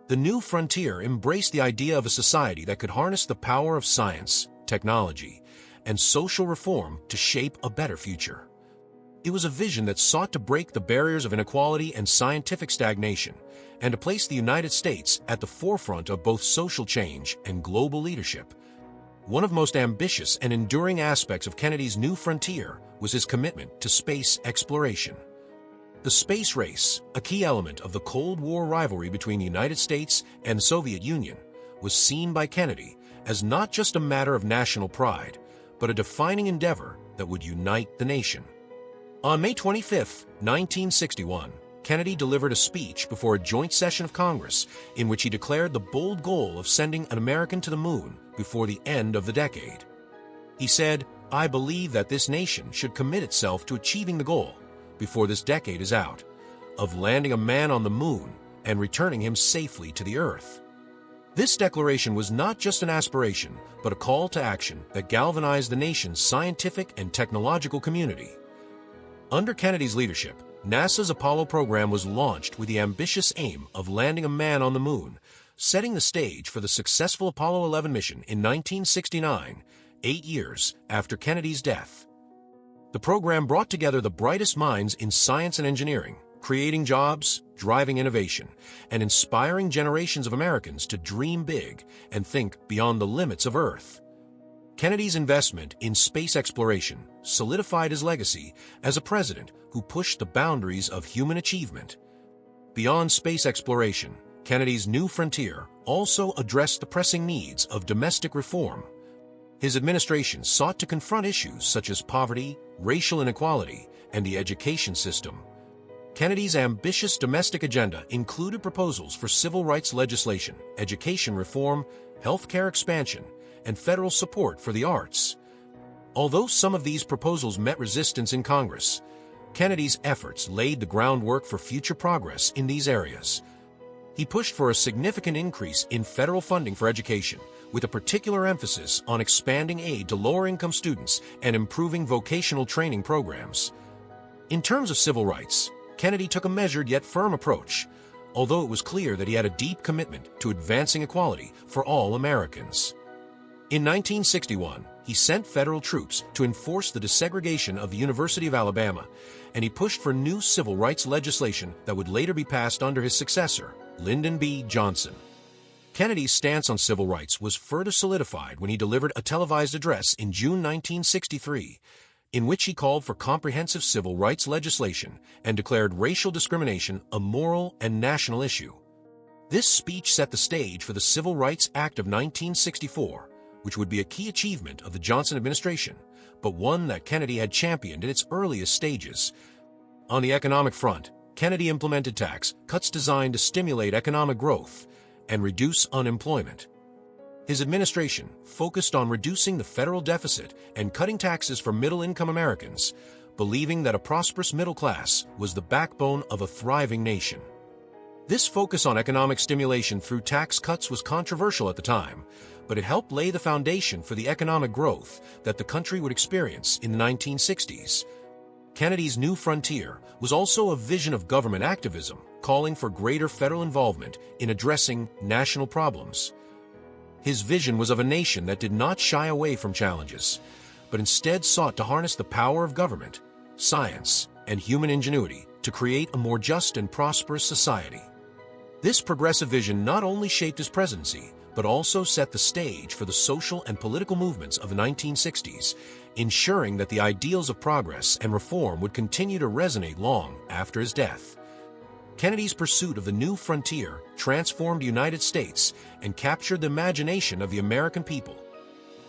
The New Frontier embraced the idea of a society that could harness the power of science, technology, and social reform to shape a better future. It was a vision that sought to break the barriers of inequality and scientific stagnation, and to place the United States at the forefront of both social change and global leadership. One of the most ambitious and enduring aspects of Kennedy's new frontier was his commitment to space exploration. The space race, a key element of the Cold War rivalry between the United States and the Soviet Union, was seen by Kennedy as not just a matter of national pride, but a defining endeavor that would unite the nation. On May 25, 1961, Kennedy delivered a speech before a joint session of Congress in which he declared the bold goal of sending an American to the moon before the end of the decade. He said, "I believe that this nation should commit itself to achieving the goal, before this decade is out, of landing a man on the moon and returning him safely to the Earth." This declaration was not just an aspiration, but a call to action that galvanized the nation's scientific and technological community. Under Kennedy's leadership, NASA's Apollo program was launched with the ambitious aim of landing a man on the moon, setting the stage for the successful Apollo 11 mission in 1969, 8 years after Kennedy's death. The program brought together the brightest minds in science and engineering, creating jobs, driving innovation, and inspiring generations of Americans to dream big and think beyond the limits of Earth. Kennedy's investment in space exploration solidified his legacy as a president who pushed the boundaries of human achievement. Beyond space exploration, Kennedy's new frontier also addressed the pressing needs of domestic reform. His administration sought to confront issues such as poverty, racial inequality, and the education system. Kennedy's ambitious domestic agenda included proposals for civil rights legislation, education reform, healthcare expansion, and federal support for the arts. Although some of these proposals met resistance in Congress, Kennedy's efforts laid the groundwork for future progress in these areas. He pushed for a significant increase in federal funding for education, with a particular emphasis on expanding aid to lower-income students and improving vocational training programs. In terms of civil rights, Kennedy took a measured yet firm approach, although it was clear that he had a deep commitment to advancing equality for all Americans. In 1961, he sent federal troops to enforce the desegregation of the University of Alabama, and he pushed for new civil rights legislation that would later be passed under his successor, Lyndon B. Johnson. Kennedy's stance on civil rights was further solidified when he delivered a televised address in June 1963, in which he called for comprehensive civil rights legislation and declared racial discrimination a moral and national issue. This speech set the stage for the Civil Rights Act of 1964, which would be a key achievement of the Johnson administration, but one that Kennedy had championed in its earliest stages. On the economic front, Kennedy implemented tax cuts designed to stimulate economic growth and reduce unemployment. His administration focused on reducing the federal deficit and cutting taxes for middle-income Americans, believing that a prosperous middle class was the backbone of a thriving nation. This focus on economic stimulation through tax cuts was controversial at the time, but it helped lay the foundation for the economic growth that the country would experience in the 1960s. Kennedy's new frontier was also a vision of government activism, calling for greater federal involvement in addressing national problems. His vision was of a nation that did not shy away from challenges, but instead sought to harness the power of government, science, and human ingenuity to create a more just and prosperous society. This progressive vision not only shaped his presidency, but also set the stage for the social and political movements of the 1960s, ensuring that the ideals of progress and reform would continue to resonate long after his death. Kennedy's pursuit of the new frontier transformed the United States and captured the imagination of the American people.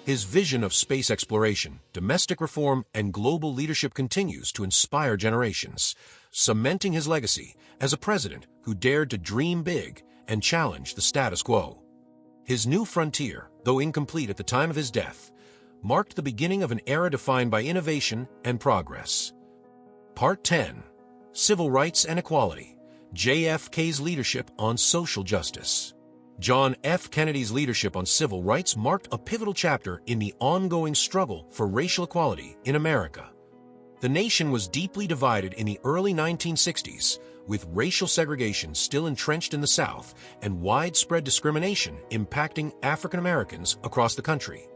His vision of space exploration, domestic reform, and global leadership continues to inspire generations, cementing his legacy as a president who dared to dream big and challenge the status quo. His new frontier, though incomplete at the time of his death, marked the beginning of an era defined by innovation and progress. Part 10. Civil Rights and Equality. JFK's leadership on social justice. John F. Kennedy's leadership on civil rights marked a pivotal chapter in the ongoing struggle for racial equality in America. The nation was deeply divided in the early 1960s, with racial segregation still entrenched in the South and widespread discrimination impacting African Americans across the country.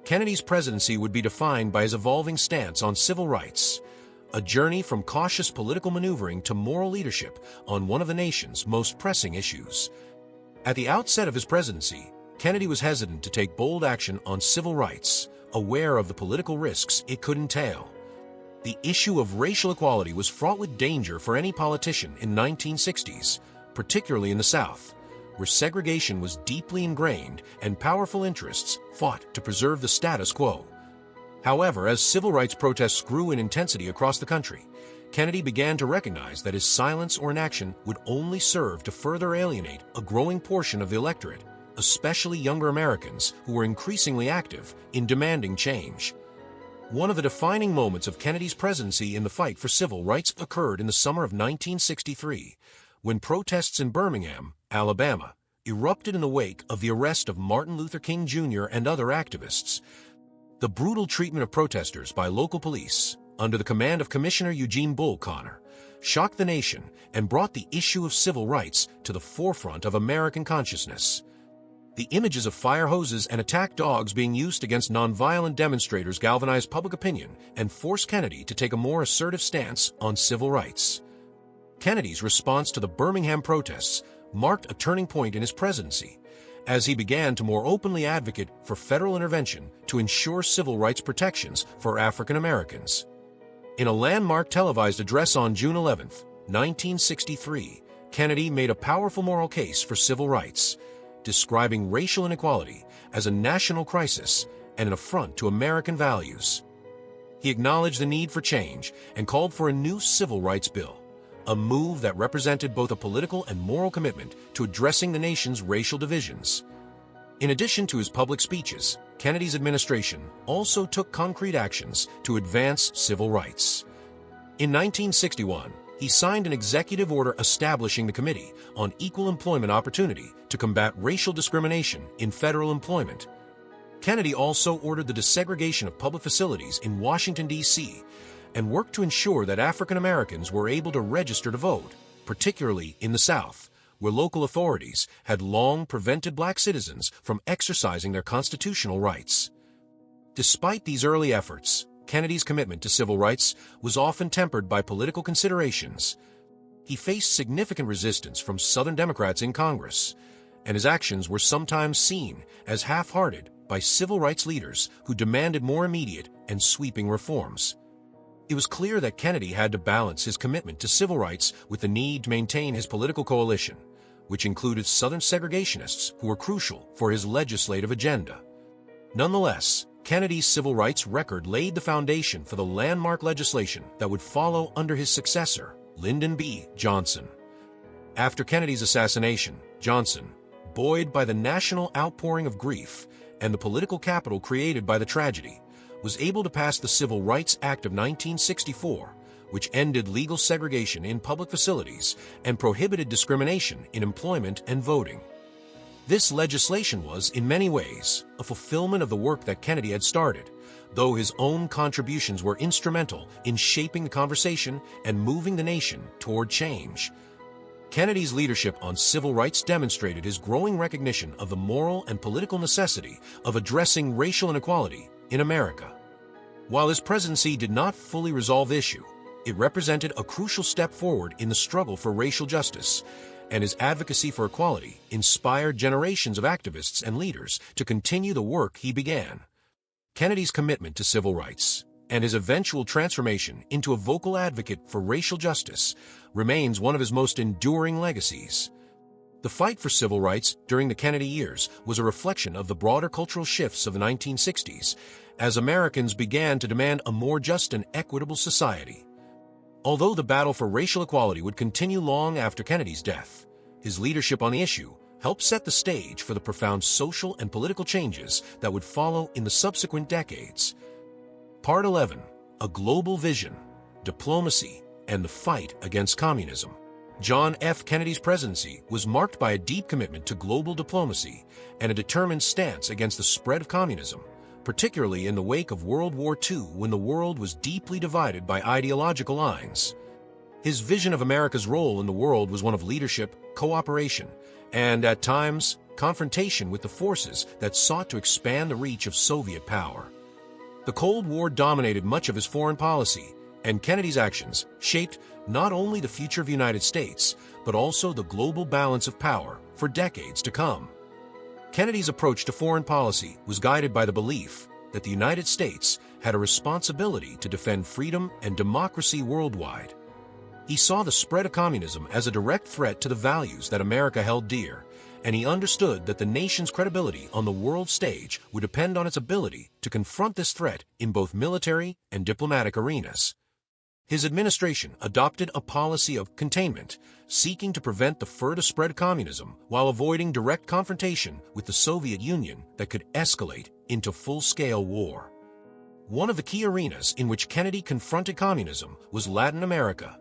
Kennedy's presidency would be defined by his evolving stance on civil rights, a journey from cautious political maneuvering to moral leadership on one of the nation's most pressing issues. At the outset of his presidency, Kennedy was hesitant to take bold action on civil rights, aware of the political risks it could entail. The issue of racial equality was fraught with danger for any politician in the 1960s, particularly in the South, where segregation was deeply ingrained and powerful interests fought to preserve the status quo. However, as civil rights protests grew in intensity across the country, Kennedy began to recognize that his silence or inaction would only serve to further alienate a growing portion of the electorate, especially younger Americans who were increasingly active in demanding change. One of the defining moments of Kennedy's presidency in the fight for civil rights occurred in the summer of 1963, when protests in Birmingham, Alabama, erupted in the wake of the arrest of Martin Luther King Jr. and other activists. The brutal treatment of protesters by local police, under the command of Commissioner Eugene Bull Connor, shocked the nation and brought the issue of civil rights to the forefront of American consciousness. The images of fire hoses and attack dogs being used against nonviolent demonstrators galvanized public opinion and forced Kennedy to take a more assertive stance on civil rights. Kennedy's response to the Birmingham protests marked a turning point in his presidency, as he began to more openly advocate for federal intervention to ensure civil rights protections for African Americans. In a landmark televised address on June 11, 1963, Kennedy made a powerful moral case for civil rights, describing racial inequality as a national crisis and an affront to American values. He acknowledged the need for change and called for a new civil rights bill, a move that represented both a political and moral commitment to addressing the nation's racial divisions. In addition to his public speeches, Kennedy's administration also took concrete actions to advance civil rights. In 1961, he signed an executive order establishing the Committee on Equal Employment Opportunity to combat racial discrimination in federal employment. Kennedy also ordered the desegregation of public facilities in Washington, D.C., and worked to ensure that African Americans were able to register to vote, particularly in the South, where local authorities had long prevented black citizens from exercising their constitutional rights. Despite these early efforts, Kennedy's commitment to civil rights was often tempered by political considerations. He faced significant resistance from Southern Democrats in Congress, and his actions were sometimes seen as half-hearted by civil rights leaders who demanded more immediate and sweeping reforms. It was clear that Kennedy had to balance his commitment to civil rights with the need to maintain his political coalition, which included Southern segregationists who were crucial for his legislative agenda. Nonetheless, Kennedy's civil rights record laid the foundation for the landmark legislation that would follow under his successor, Lyndon B. Johnson. After Kennedy's assassination, Johnson, buoyed by the national outpouring of grief and the political capital created by the tragedy, was able to pass the Civil Rights Act of 1964, which ended legal segregation in public facilities and prohibited discrimination in employment and voting. This legislation was, in many ways, a fulfillment of the work that Kennedy had started, though his own contributions were instrumental in shaping the conversation and moving the nation toward change. Kennedy's leadership on civil rights demonstrated his growing recognition of the moral and political necessity of addressing racial inequality in America. While his presidency did not fully resolve the issue, it represented a crucial step forward in the struggle for racial justice, and his advocacy for equality inspired generations of activists and leaders to continue the work he began. Kennedy's commitment to civil rights and his eventual transformation into a vocal advocate for racial justice remains one of his most enduring legacies. The fight for civil rights during the Kennedy years was a reflection of the broader cultural shifts of the 1960s, as Americans began to demand a more just and equitable society. Although the battle for racial equality would continue long after Kennedy's death, his leadership on the issue helped set the stage for the profound social and political changes that would follow in the subsequent decades. Part 11: A Global Vision, Diplomacy, and the Fight Against Communism. John F. Kennedy's presidency was marked by a deep commitment to global diplomacy and a determined stance against the spread of communism, particularly in the wake of World War II when the world was deeply divided by ideological lines. His vision of America's role in the world was one of leadership, cooperation, and, at times, confrontation with the forces that sought to expand the reach of Soviet power. The Cold War dominated much of his foreign policy, and Kennedy's actions shaped not only the future of the United States, but also the global balance of power for decades to come. Kennedy's approach to foreign policy was guided by the belief that the United States had a responsibility to defend freedom and democracy worldwide. He saw the spread of communism as a direct threat to the values that America held dear, and he understood that the nation's credibility on the world stage would depend on its ability to confront this threat in both military and diplomatic arenas. His administration adopted a policy of containment, seeking to prevent the further spread of communism while avoiding direct confrontation with the Soviet Union that could escalate into full-scale war. One of the key arenas in which Kennedy confronted communism was Latin America.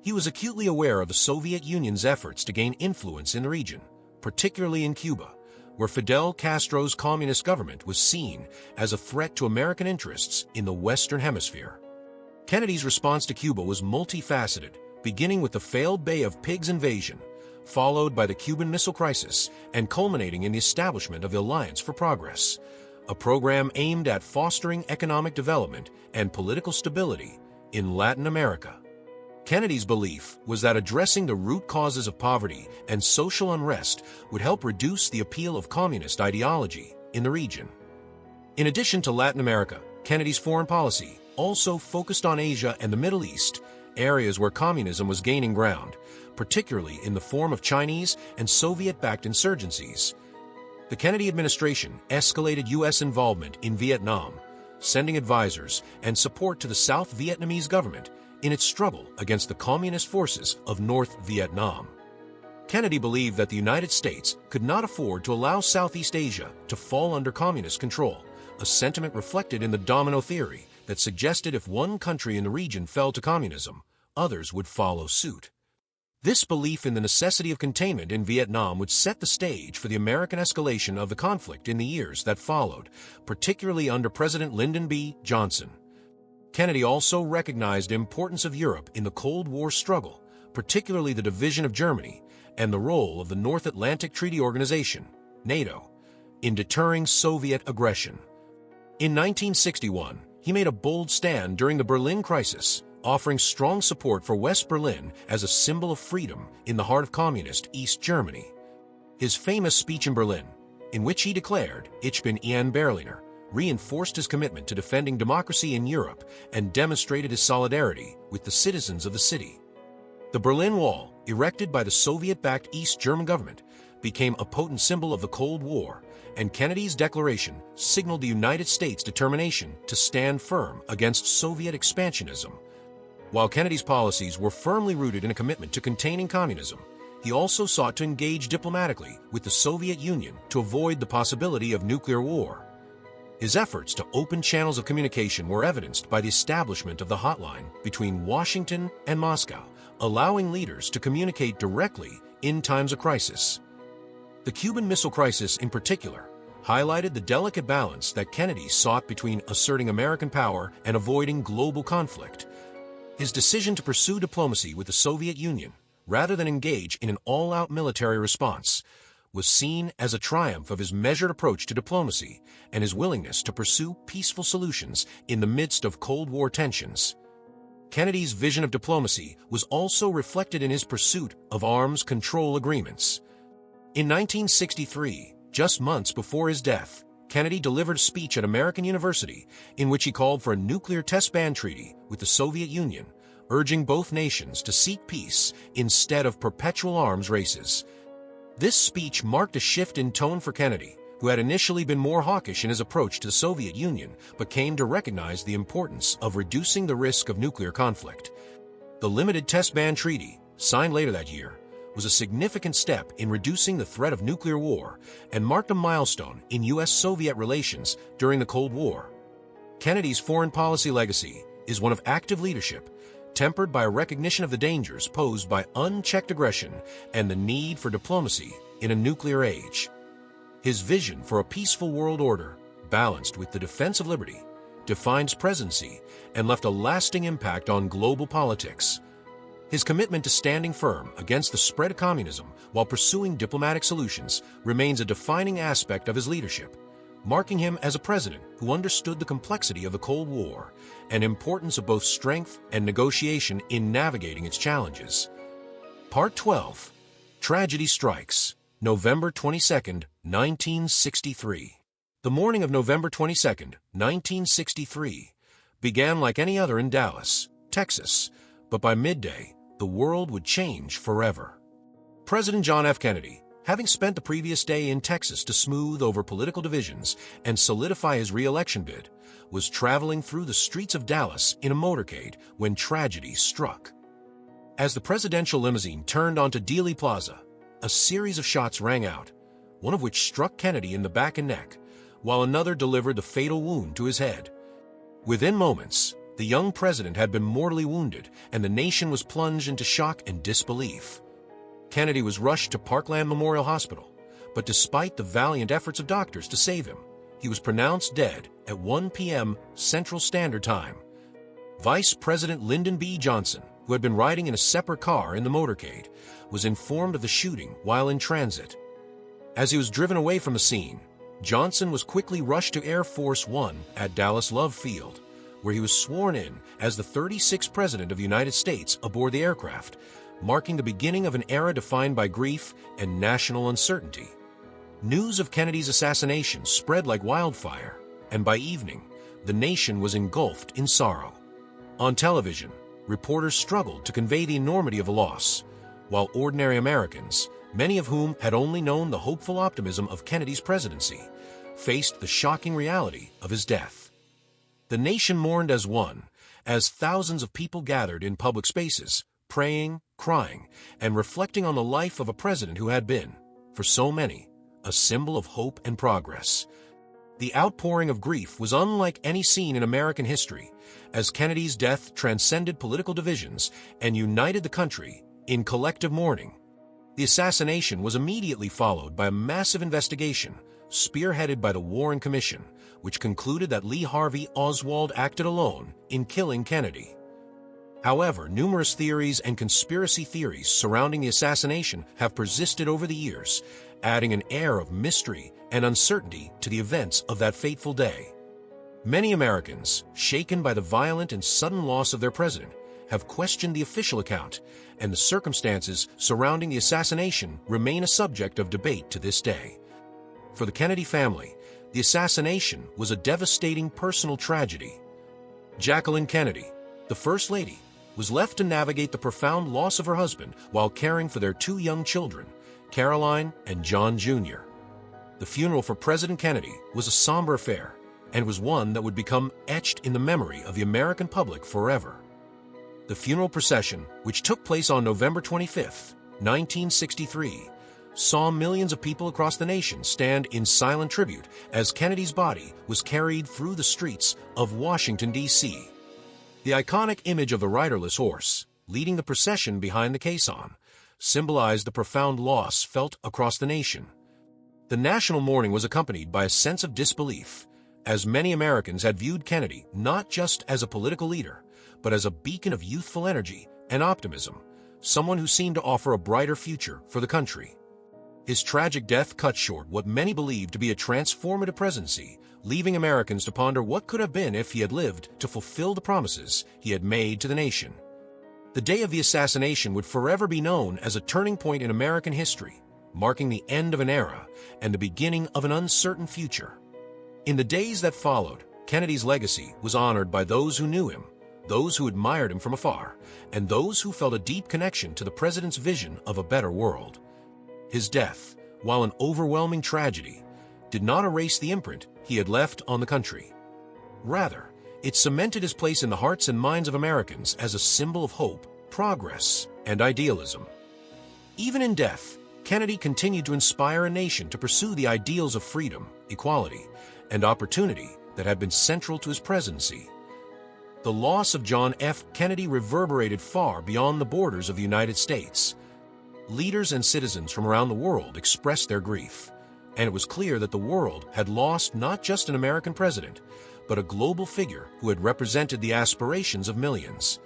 He was acutely aware of the Soviet Union's efforts to gain influence in the region, particularly in Cuba, where Fidel Castro's communist government was seen as a threat to American interests in the Western Hemisphere. Kennedy's response to Cuba was multifaceted, beginning with the failed Bay of Pigs invasion, followed by the Cuban Missile Crisis, and culminating in the establishment of the Alliance for Progress, a program aimed at fostering economic development and political stability in Latin America. Kennedy's belief was that addressing the root causes of poverty and social unrest would help reduce the appeal of communist ideology in the region. In addition to Latin America, Kennedy's foreign policy also focused on Asia and the Middle East, areas where communism was gaining ground, particularly in the form of Chinese and Soviet-backed insurgencies. The Kennedy administration escalated U.S. involvement in Vietnam, sending advisors and support to the South Vietnamese government in its struggle against the communist forces of North Vietnam. Kennedy believed that the United States could not afford to allow Southeast Asia to fall under communist control, a sentiment reflected in the domino theory that suggested if one country in the region fell to communism, others would follow suit. This belief in the necessity of containment in Vietnam would set the stage for the American escalation of the conflict in the years that followed, particularly under President Lyndon B. Johnson. Kennedy also recognized the importance of Europe in the Cold War struggle, particularly the division of Germany and the role of the North Atlantic Treaty Organization, NATO, in deterring Soviet aggression. In 1961, he made a bold stand during the Berlin crisis, offering strong support for West Berlin as a symbol of freedom in the heart of communist East Germany. His famous speech in Berlin, in which he declared, "Ich bin ein Berliner," reinforced his commitment to defending democracy in Europe and demonstrated his solidarity with the citizens of the city. The Berlin Wall, erected by the Soviet-backed East German government, became a potent symbol of the Cold War, and Kennedy's declaration signaled the United States' determination to stand firm against Soviet expansionism. While Kennedy's policies were firmly rooted in a commitment to containing communism, he also sought to engage diplomatically with the Soviet Union to avoid the possibility of nuclear war. His efforts to open channels of communication were evidenced by the establishment of the hotline between Washington and Moscow, allowing leaders to communicate directly in times of crisis. The Cuban Missile Crisis, in particular, highlighted the delicate balance that Kennedy sought between asserting American power and avoiding global conflict. His decision to pursue diplomacy with the Soviet Union, rather than engage in an all-out military response, was seen as a triumph of his measured approach to diplomacy and his willingness to pursue peaceful solutions in the midst of Cold War tensions. Kennedy's vision of diplomacy was also reflected in his pursuit of arms control agreements. In 1963, just months before his death, Kennedy delivered a speech at American University in which he called for a nuclear test ban treaty with the Soviet Union, urging both nations to seek peace instead of perpetual arms races. This speech marked a shift in tone for Kennedy, who had initially been more hawkish in his approach to the Soviet Union, but came to recognize the importance of reducing the risk of nuclear conflict. The Limited Test Ban Treaty, signed later that year, was a significant step in reducing the threat of nuclear war and marked a milestone in U.S.-Soviet relations during the Cold War. Kennedy's foreign policy legacy is one of active leadership, tempered by a recognition of the dangers posed by unchecked aggression and the need for diplomacy in a nuclear age. His vision for a peaceful world order, balanced with the defense of liberty, defined his presidency and left a lasting impact on global politics. His commitment to standing firm against the spread of communism while pursuing diplomatic solutions remains a defining aspect of his leadership, marking him as a president who understood the complexity of the Cold War and importance of both strength and negotiation in navigating its challenges. Part 12. Tragedy Strikes, November 22, 1963. The morning of November 22, 1963, began like any other in Dallas, Texas, but by midday, the world would change forever. President John F. Kennedy, having spent the previous day in Texas to smooth over political divisions and solidify his re-election bid, was traveling through the streets of Dallas in a motorcade when tragedy struck. As the presidential limousine turned onto Dealey Plaza, a series of shots rang out, one of which struck Kennedy in the back and neck, while another delivered the fatal wound to his head. Within moments, the young president had been mortally wounded, and the nation was plunged into shock and disbelief. Kennedy was rushed to Parkland Memorial Hospital, but despite the valiant efforts of doctors to save him, he was pronounced dead at 1 p.m. Central Standard Time. Vice President Lyndon B. Johnson, who had been riding in a separate car in the motorcade, was informed of the shooting while in transit. As he was driven away from the scene, Johnson was quickly rushed to Air Force One at Dallas Love Field, where he was sworn in as the 36th President of the United States aboard the aircraft, marking the beginning of an era defined by grief and national uncertainty. News of Kennedy's assassination spread like wildfire, and by evening, the nation was engulfed in sorrow. On television, reporters struggled to convey the enormity of the loss, while ordinary Americans, many of whom had only known the hopeful optimism of Kennedy's presidency, faced the shocking reality of his death. The nation mourned as one, as thousands of people gathered in public spaces, praying, crying, and reflecting on the life of a president who had been, for so many, a symbol of hope and progress. The outpouring of grief was unlike any seen in American history, as Kennedy's death transcended political divisions and united the country in collective mourning. The assassination was immediately followed by a massive investigation, spearheaded by the Warren Commission, which concluded that Lee Harvey Oswald acted alone in killing Kennedy. However, numerous theories and conspiracy theories surrounding the assassination have persisted over the years, adding an air of mystery and uncertainty to the events of that fateful day. Many Americans, shaken by the violent and sudden loss of their president, have questioned the official account, and the circumstances surrounding the assassination remain a subject of debate to this day. For the Kennedy family, the assassination was a devastating personal tragedy. Jacqueline Kennedy, the First Lady, was left to navigate the profound loss of her husband while caring for their two young children, Caroline and John Jr. The funeral for President Kennedy was a somber affair, and was one that would become etched in the memory of the American public forever. The funeral procession, which took place on November 25, 1963, saw millions of people across the nation stand in silent tribute as Kennedy's body was carried through the streets of Washington, D.C. The iconic image of the riderless horse, leading the procession behind the caisson, symbolized the profound loss felt across the nation. The national mourning was accompanied by a sense of disbelief, as many Americans had viewed Kennedy not just as a political leader, but as a beacon of youthful energy and optimism, someone who seemed to offer a brighter future for the country. His tragic death cut short what many believed to be a transformative presidency, leaving Americans to ponder what could have been if he had lived to fulfill the promises he had made to the nation. The day of the assassination would forever be known as a turning point in American history, marking the end of an era and the beginning of an uncertain future. In the days that followed, Kennedy's legacy was honored by those who knew him, those who admired him from afar, and those who felt a deep connection to the president's vision of a better world. His death, while an overwhelming tragedy, did not erase the imprint he had left on the country. Rather, it cemented his place in the hearts and minds of Americans as a symbol of hope, progress, and idealism. Even in death, Kennedy continued to inspire a nation to pursue the ideals of freedom, equality, and opportunity that had been central to his presidency. The loss of John F. Kennedy reverberated far beyond the borders of the United States. Leaders and citizens from around the world expressed their grief, and it was clear that the world had lost not just an American president, but a global figure who had represented the aspirations of millions.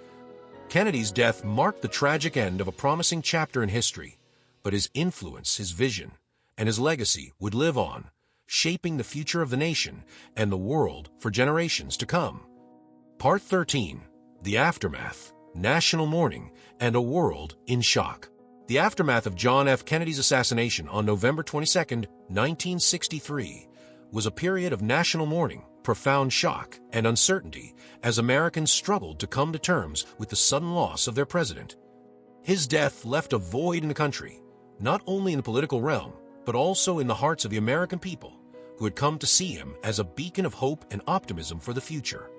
Kennedy's death marked the tragic end of a promising chapter in history, but his influence, his vision, and his legacy would live on, shaping the future of the nation and the world for generations to come. Part 13. The Aftermath, National Mourning, and a World in Shock. The aftermath of John F. Kennedy's assassination on November 22, 1963, was a period of national mourning, profound shock, and uncertainty as Americans struggled to come to terms with the sudden loss of their president. His death left a void in the country, not only in the political realm, but also in the hearts of the American people, who had come to see him as a beacon of hope and optimism for the future.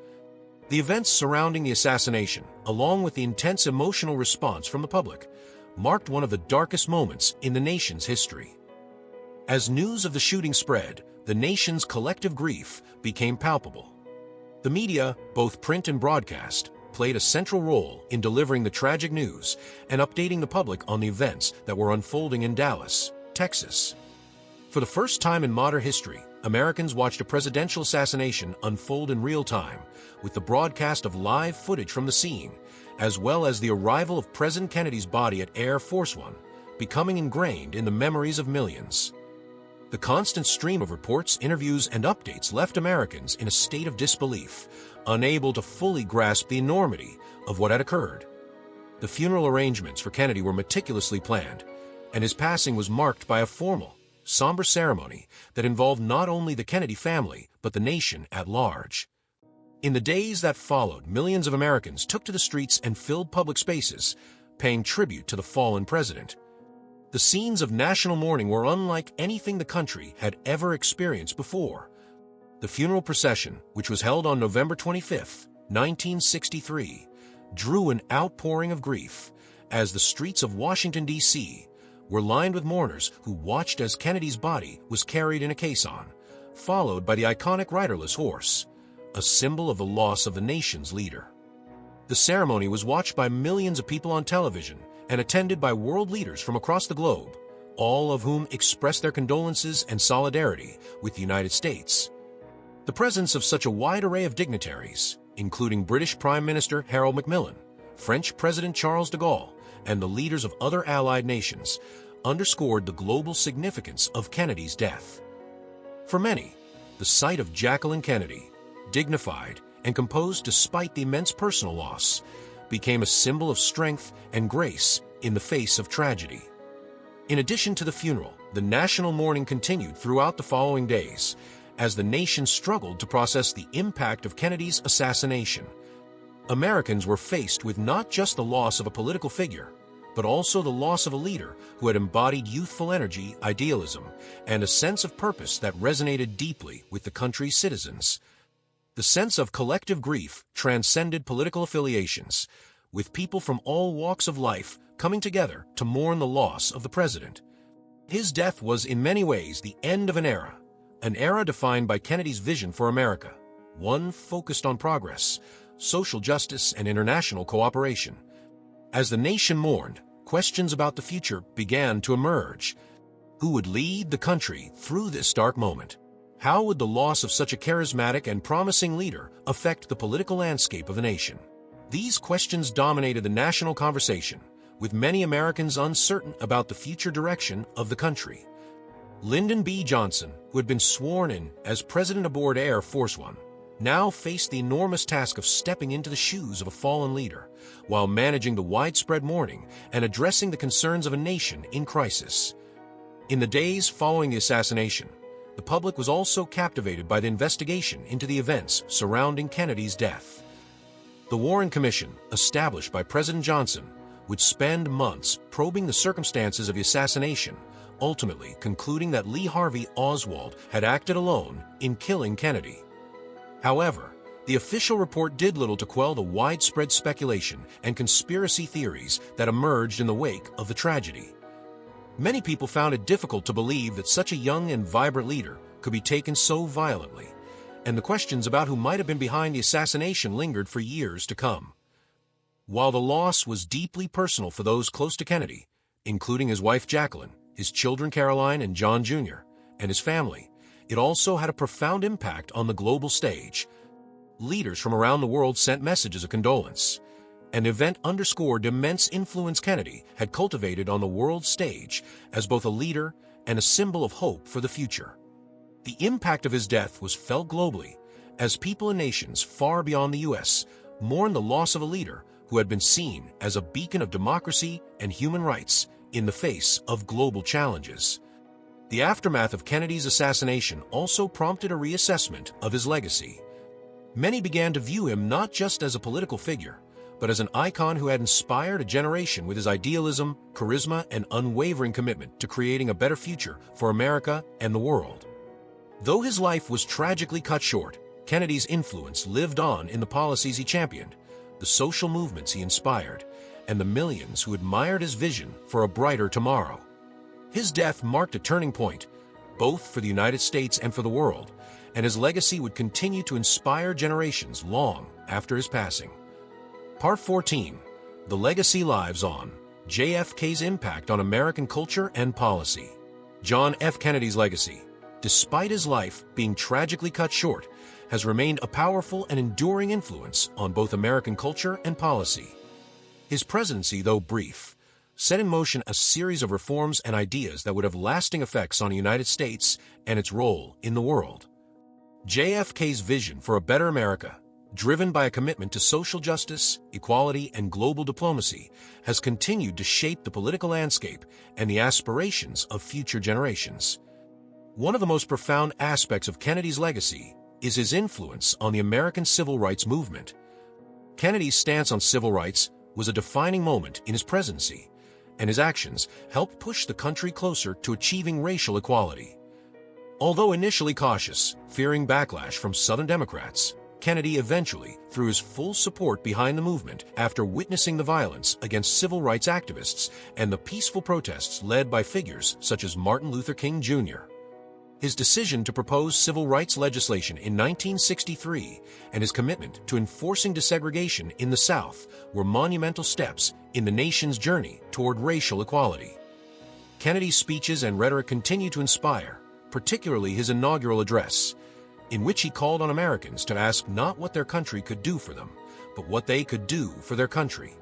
The events surrounding the assassination, along with the intense emotional response from the public, marked one of the darkest moments in the nation's history. As news of the shooting spread, the nation's collective grief became palpable. The media, both print and broadcast, played a central role in delivering the tragic news and updating the public on the events that were unfolding in Dallas, Texas. For the first time in modern history, Americans watched a presidential assassination unfold in real time, with the broadcast of live footage from the scene, as well as the arrival of President Kennedy's body at Air Force One, becoming ingrained in the memories of millions. The constant stream of reports, interviews, and updates left Americans in a state of disbelief, unable to fully grasp the enormity of what had occurred. The funeral arrangements for Kennedy were meticulously planned, and his passing was marked by a formal, somber ceremony that involved not only the Kennedy family, but the nation at large. In the days that followed, millions of Americans took to the streets and filled public spaces, paying tribute to the fallen president. The scenes of national mourning were unlike anything the country had ever experienced before. The funeral procession, which was held on November 25, 1963, drew an outpouring of grief as the streets of Washington, D.C. were lined with mourners who watched as Kennedy's body was carried in a caisson, followed by the iconic riderless horse, a symbol of the loss of the nation's leader. The ceremony was watched by millions of people on television and attended by world leaders from across the globe, all of whom expressed their condolences and solidarity with the United States. The presence of such a wide array of dignitaries, including British Prime Minister Harold Macmillan, French President Charles de Gaulle, and the leaders of other allied nations, underscored the global significance of Kennedy's death. For many, the sight of Jacqueline Kennedy, dignified and composed despite the immense personal loss, became a symbol of strength and grace in the face of tragedy. In addition to the funeral, the national mourning continued throughout the following days, as the nation struggled to process the impact of Kennedy's assassination. Americans were faced with not just the loss of a political figure, but also the loss of a leader who had embodied youthful energy, idealism, and a sense of purpose that resonated deeply with the country's citizens. The sense of collective grief transcended political affiliations, with people from all walks of life coming together to mourn the loss of the president. His death was in many ways the end of an era defined by Kennedy's vision for America, one focused on progress, social justice, and international cooperation. As the nation mourned, questions about the future began to emerge. Who would lead the country through this dark moment? How would the loss of such a charismatic and promising leader affect the political landscape of the nation? These questions dominated the national conversation, with many Americans uncertain about the future direction of the country. Lyndon B. Johnson, who had been sworn in as president aboard Air Force One, now faced the enormous task of stepping into the shoes of a fallen leader, while managing the widespread mourning and addressing the concerns of a nation in crisis. In the days following the assassination, the public was also captivated by the investigation into the events surrounding Kennedy's death. The Warren Commission, established by President Johnson, would spend months probing the circumstances of the assassination, ultimately concluding that Lee Harvey Oswald had acted alone in killing Kennedy. However, the official report did little to quell the widespread speculation and conspiracy theories that emerged in the wake of the tragedy. Many people found it difficult to believe that such a young and vibrant leader could be taken so violently, and the questions about who might have been behind the assassination lingered for years to come. While the loss was deeply personal for those close to Kennedy, including his wife Jacqueline, his children Caroline and John Jr., and his family, it also had a profound impact on the global stage. Leaders from around the world sent messages of condolence. An event underscored the immense influence Kennedy had cultivated on the world stage as both a leader and a symbol of hope for the future. The impact of his death was felt globally, as people and nations far beyond the U.S. mourned the loss of a leader who had been seen as a beacon of democracy and human rights in the face of global challenges. The aftermath of Kennedy's assassination also prompted a reassessment of his legacy. Many began to view him not just as a political figure, but as an icon who had inspired a generation with his idealism, charisma, and unwavering commitment to creating a better future for America and the world. Though his life was tragically cut short, Kennedy's influence lived on in the policies he championed, the social movements he inspired, and the millions who admired his vision for a brighter tomorrow. His death marked a turning point, both for the United States and for the world, and his legacy would continue to inspire generations long after his passing. Part 14. The Legacy Lives On. JFK's Impact on American Culture and Policy. John F. Kennedy's legacy, despite his life being tragically cut short, has remained a powerful and enduring influence on both American culture and policy. His presidency, though brief, set in motion a series of reforms and ideas that would have lasting effects on the United States and its role in the world. JFK's vision for a better America, driven by a commitment to social justice, equality, and global diplomacy, has continued to shape the political landscape and the aspirations of future generations. One of the most profound aspects of Kennedy's legacy is his influence on the American civil rights movement. Kennedy's stance on civil rights was a defining moment in his presidency, and his actions helped push the country closer to achieving racial equality. Although initially cautious, fearing backlash from Southern Democrats, Kennedy eventually threw his full support behind the movement after witnessing the violence against civil rights activists and the peaceful protests led by figures such as Martin Luther King Jr. His decision to propose civil rights legislation in 1963 and his commitment to enforcing desegregation in the South were monumental steps in the nation's journey toward racial equality. Kennedy's speeches and rhetoric continue to inspire, particularly his inaugural address, in which he called on Americans to ask not what their country could do for them, but what they could do for their country.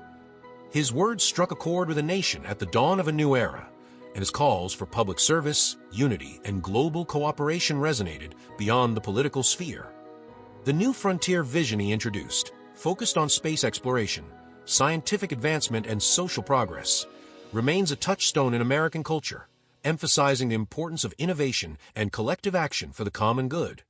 His words struck a chord with a nation at the dawn of a new era, and his calls for public service, unity, and global cooperation resonated beyond the political sphere. The new frontier vision he introduced focused on space exploration, scientific advancement, and social progress, remains a touchstone in American culture, emphasizing the importance of innovation and collective action for the common good.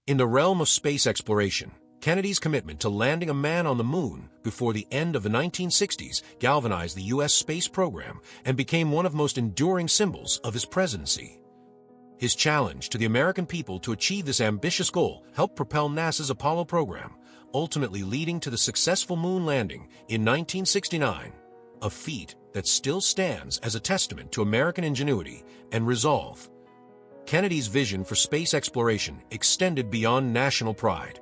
In the realm of space exploration, Kennedy's commitment to landing a man on the moon before the end of the 1960s galvanized the U.S. space program and became one of the most enduring symbols of his presidency. His challenge to the American people to achieve this ambitious goal helped propel NASA's Apollo program, ultimately leading to the successful moon landing in 1969, a feat that still stands as a testament to American ingenuity and resolve. Kennedy's vision for space exploration extended beyond national pride.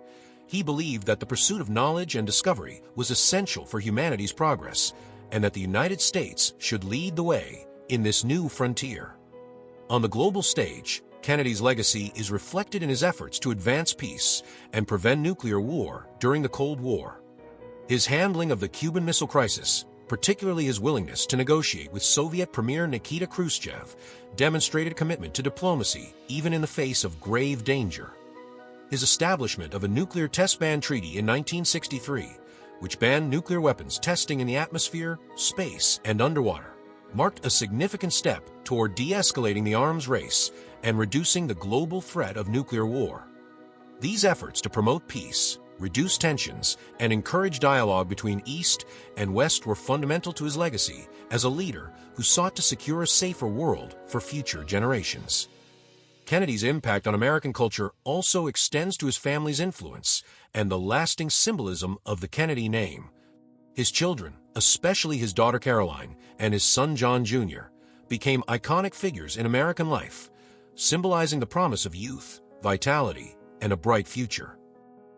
He believed that the pursuit of knowledge and discovery was essential for humanity's progress, and that the United States should lead the way in this new frontier. On the global stage, Kennedy's legacy is reflected in his efforts to advance peace and prevent nuclear war during the Cold War. His handling of the Cuban Missile Crisis, particularly his willingness to negotiate with Soviet Premier Nikita Khrushchev, demonstrated commitment to diplomacy even in the face of grave danger. His establishment of a nuclear test ban treaty in 1963, which banned nuclear weapons testing in the atmosphere, space, and underwater, marked a significant step toward de-escalating the arms race and reducing the global threat of nuclear war. These efforts to promote peace, reduce tensions, and encourage dialogue between East and West were fundamental to his legacy as a leader who sought to secure a safer world for future generations. Kennedy's impact on American culture also extends to his family's influence and the lasting symbolism of the Kennedy name. His children, especially his daughter Caroline and his son John Jr., became iconic figures in American life, symbolizing the promise of youth, vitality, and a bright future.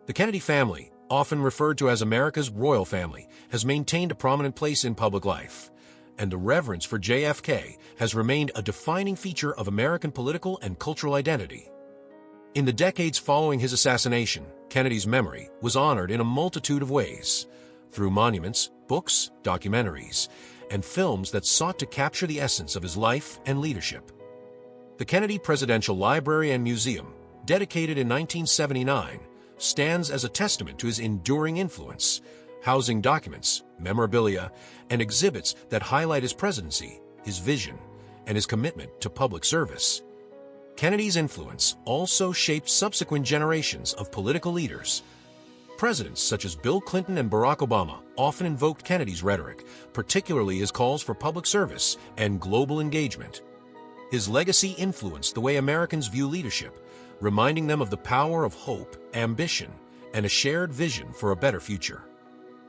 The Kennedy family, often referred to as America's royal family, has maintained a prominent place in public life, and the reverence for JFK has remained a defining feature of American political and cultural identity. In the decades following his assassination, Kennedy's memory was honored in a multitude of ways, through monuments, books, documentaries, and films that sought to capture the essence of his life and leadership. The Kennedy Presidential Library and Museum, dedicated in 1979, stands as a testament to his enduring influence, housing documents, memorabilia, and exhibits that highlight his presidency, his vision, and his commitment to public service. Kennedy's influence also shaped subsequent generations of political leaders. Presidents such as Bill Clinton and Barack Obama often invoked Kennedy's rhetoric, particularly his calls for public service and global engagement. His legacy influenced the way Americans view leadership, reminding them of the power of hope, ambition, and a shared vision for a better future.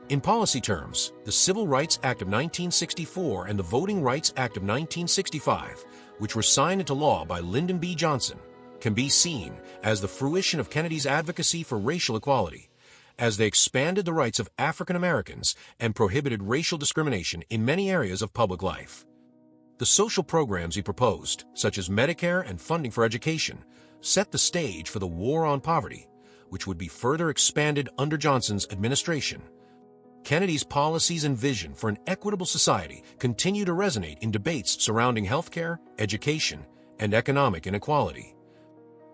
In policy terms, the Civil Rights Act of 1964 and the Voting Rights Act of 1965, which were signed into law by Lyndon B. Johnson, can be seen as the fruition of Kennedy's advocacy for racial equality, as they expanded the rights of African Americans and prohibited racial discrimination in many areas of public life. The social programs he proposed, such as Medicare and funding for education, set the stage for the war on poverty, which would be further expanded under Johnson's administration. Kennedy's policies and vision for an equitable society continue to resonate in debates surrounding healthcare, education, and economic inequality.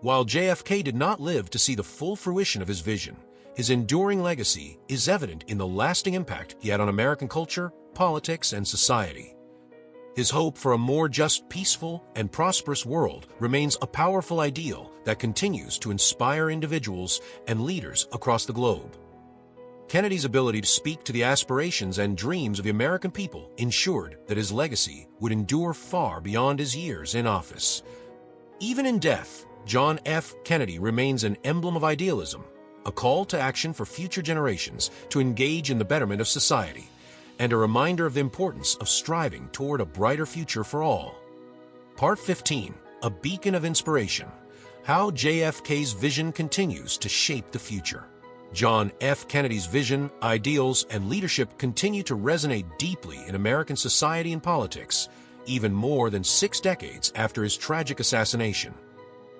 While JFK did not live to see the full fruition of his vision, his enduring legacy is evident in the lasting impact he had on American culture, politics, and society. His hope for a more just, peaceful, and prosperous world remains a powerful ideal that continues to inspire individuals and leaders across the globe. Kennedy's ability to speak to the aspirations and dreams of the American people ensured that his legacy would endure far beyond his years in office. Even in death, John F. Kennedy remains an emblem of idealism, a call to action for future generations to engage in the betterment of society, and a reminder of the importance of striving toward a brighter future for all. Part 15, A Beacon of Inspiration: How JFK's Vision Continues to Shape the Future. John F. Kennedy's vision, ideals, and leadership continue to resonate deeply in American society and politics, even more than 6 decades after his tragic assassination.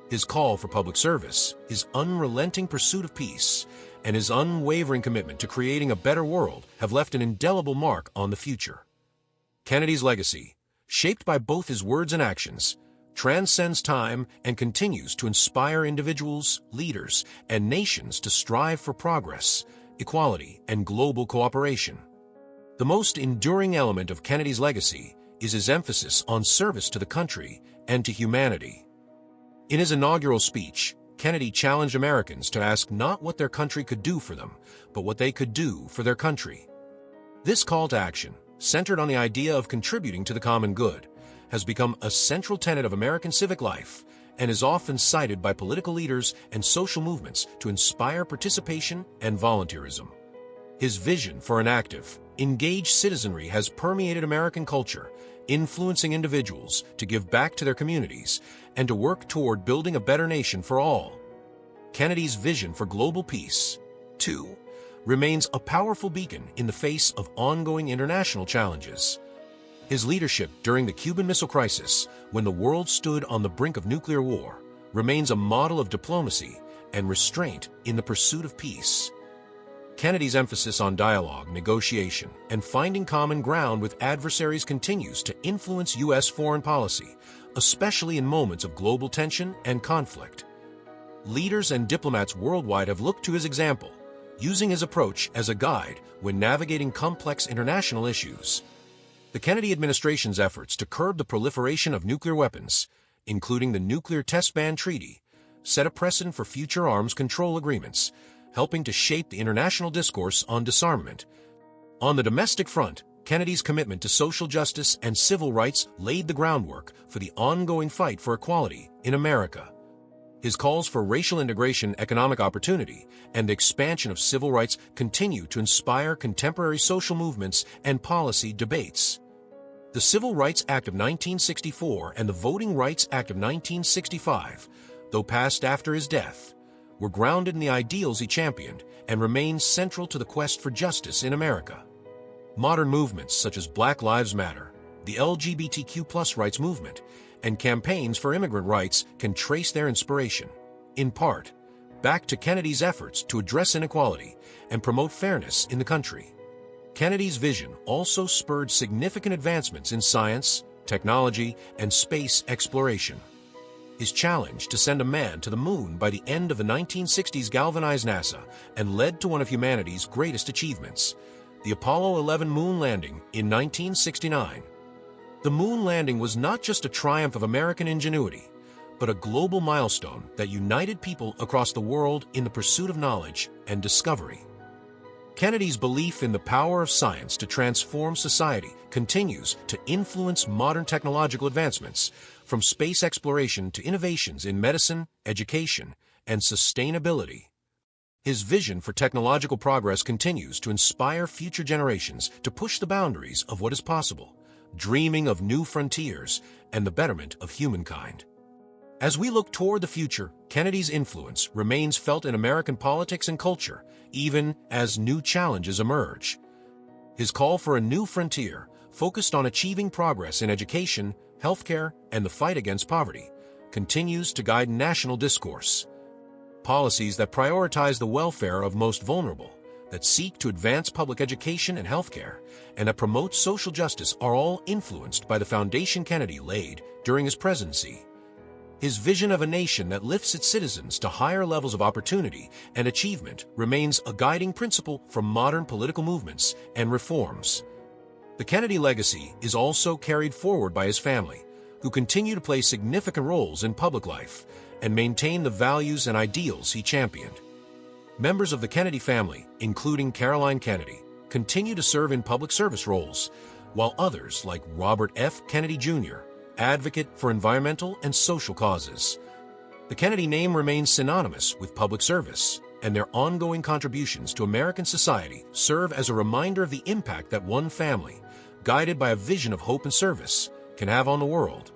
His call for public service, his unrelenting pursuit of peace, and his unwavering commitment to creating a better world have left an indelible mark on the future. Kennedy's legacy, shaped by both his words and actions, transcends time and continues to inspire individuals, leaders, and nations to strive for progress, equality, and global cooperation. The most enduring element of Kennedy's legacy is his emphasis on service to the country and to humanity. In his inaugural speech, Kennedy challenged Americans to ask not what their country could do for them, but what they could do for their country. This call to action, centered on the idea of contributing to the common good, has become a central tenet of American civic life and is often cited by political leaders and social movements to inspire participation and volunteerism. His vision for an active, engaged citizenry has permeated American culture, influencing individuals to give back to their communities and to work toward building a better nation for all. Kennedy's vision for global peace, too, remains a powerful beacon in the face of ongoing international challenges. His leadership during the Cuban Missile Crisis, when the world stood on the brink of nuclear war, remains a model of diplomacy and restraint in the pursuit of peace. Kennedy's emphasis on dialogue, negotiation, and finding common ground with adversaries continues to influence U.S. foreign policy, especially in moments of global tension and conflict. Leaders and diplomats worldwide have looked to his example, using his approach as a guide when navigating complex international issues. The Kennedy administration's efforts to curb the proliferation of nuclear weapons, including the Nuclear Test Ban Treaty, set a precedent for future arms control agreements, helping to shape the international discourse on disarmament. On the domestic front, Kennedy's commitment to social justice and civil rights laid the groundwork for the ongoing fight for equality in America. His calls for racial integration, economic opportunity, and the expansion of civil rights continue to inspire contemporary social movements and policy debates. The Civil Rights Act of 1964 and the Voting Rights Act of 1965, though passed after his death, were grounded in the ideals he championed and remain central to the quest for justice in America. Modern movements such as Black Lives Matter, the LGBTQ+ rights movement, and campaigns for immigrant rights can trace their inspiration, in part, back to Kennedy's efforts to address inequality and promote fairness in the country. Kennedy's vision also spurred significant advancements in science, technology, and space exploration. His challenge to send a man to the moon by the end of the 1960s galvanized NASA and led to one of humanity's greatest achievements, the Apollo 11 moon landing in 1969. The moon landing was not just a triumph of American ingenuity, but a global milestone that united people across the world in the pursuit of knowledge and discovery. Kennedy's belief in the power of science to transform society continues to influence modern technological advancements, from space exploration to innovations in medicine, education, and sustainability. His vision for technological progress continues to inspire future generations to push the boundaries of what is possible, dreaming of new frontiers and the betterment of humankind. As we look toward the future, Kennedy's influence remains felt in American politics and culture, even as new challenges emerge. His call for a new frontier, focused on achieving progress in education, healthcare, and the fight against poverty, continues to guide national discourse. Policies that prioritize the welfare of most vulnerable, that seek to advance public education and healthcare, and that promote social justice are all influenced by the foundation Kennedy laid during his presidency. His vision of a nation that lifts its citizens to higher levels of opportunity and achievement remains a guiding principle for modern political movements and reforms. The Kennedy legacy is also carried forward by his family, who continue to play significant roles in public life and maintain the values and ideals he championed. Members of the Kennedy family, including Caroline Kennedy, continue to serve in public service roles, while others, like Robert F. Kennedy Jr., advocate for environmental and social causes. The Kennedy name remains synonymous with public service, and their ongoing contributions to American society serve as a reminder of the impact that one family, guided by a vision of hope and service, can have on the world.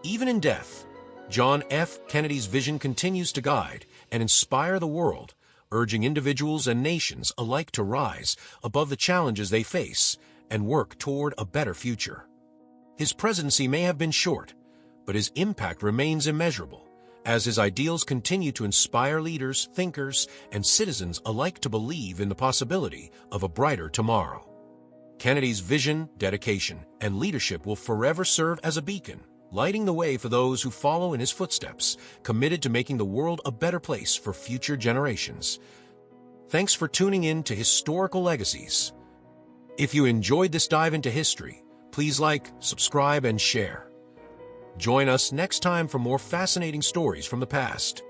Even in death, John F. Kennedy's vision continues to guide and inspire the world, urging individuals and nations alike to rise above the challenges they face and work toward a better future. His presidency may have been short, but his impact remains immeasurable, as his ideals continue to inspire leaders, thinkers, and citizens alike to believe in the possibility of a brighter tomorrow. Kennedy's vision, dedication, and leadership will forever serve as a beacon, lighting the way for those who follow in his footsteps, committed to making the world a better place for future generations. Thanks for tuning in to Historical Legacies. If you enjoyed this dive into history, please like, subscribe, and share. Join us next time for more fascinating stories from the past.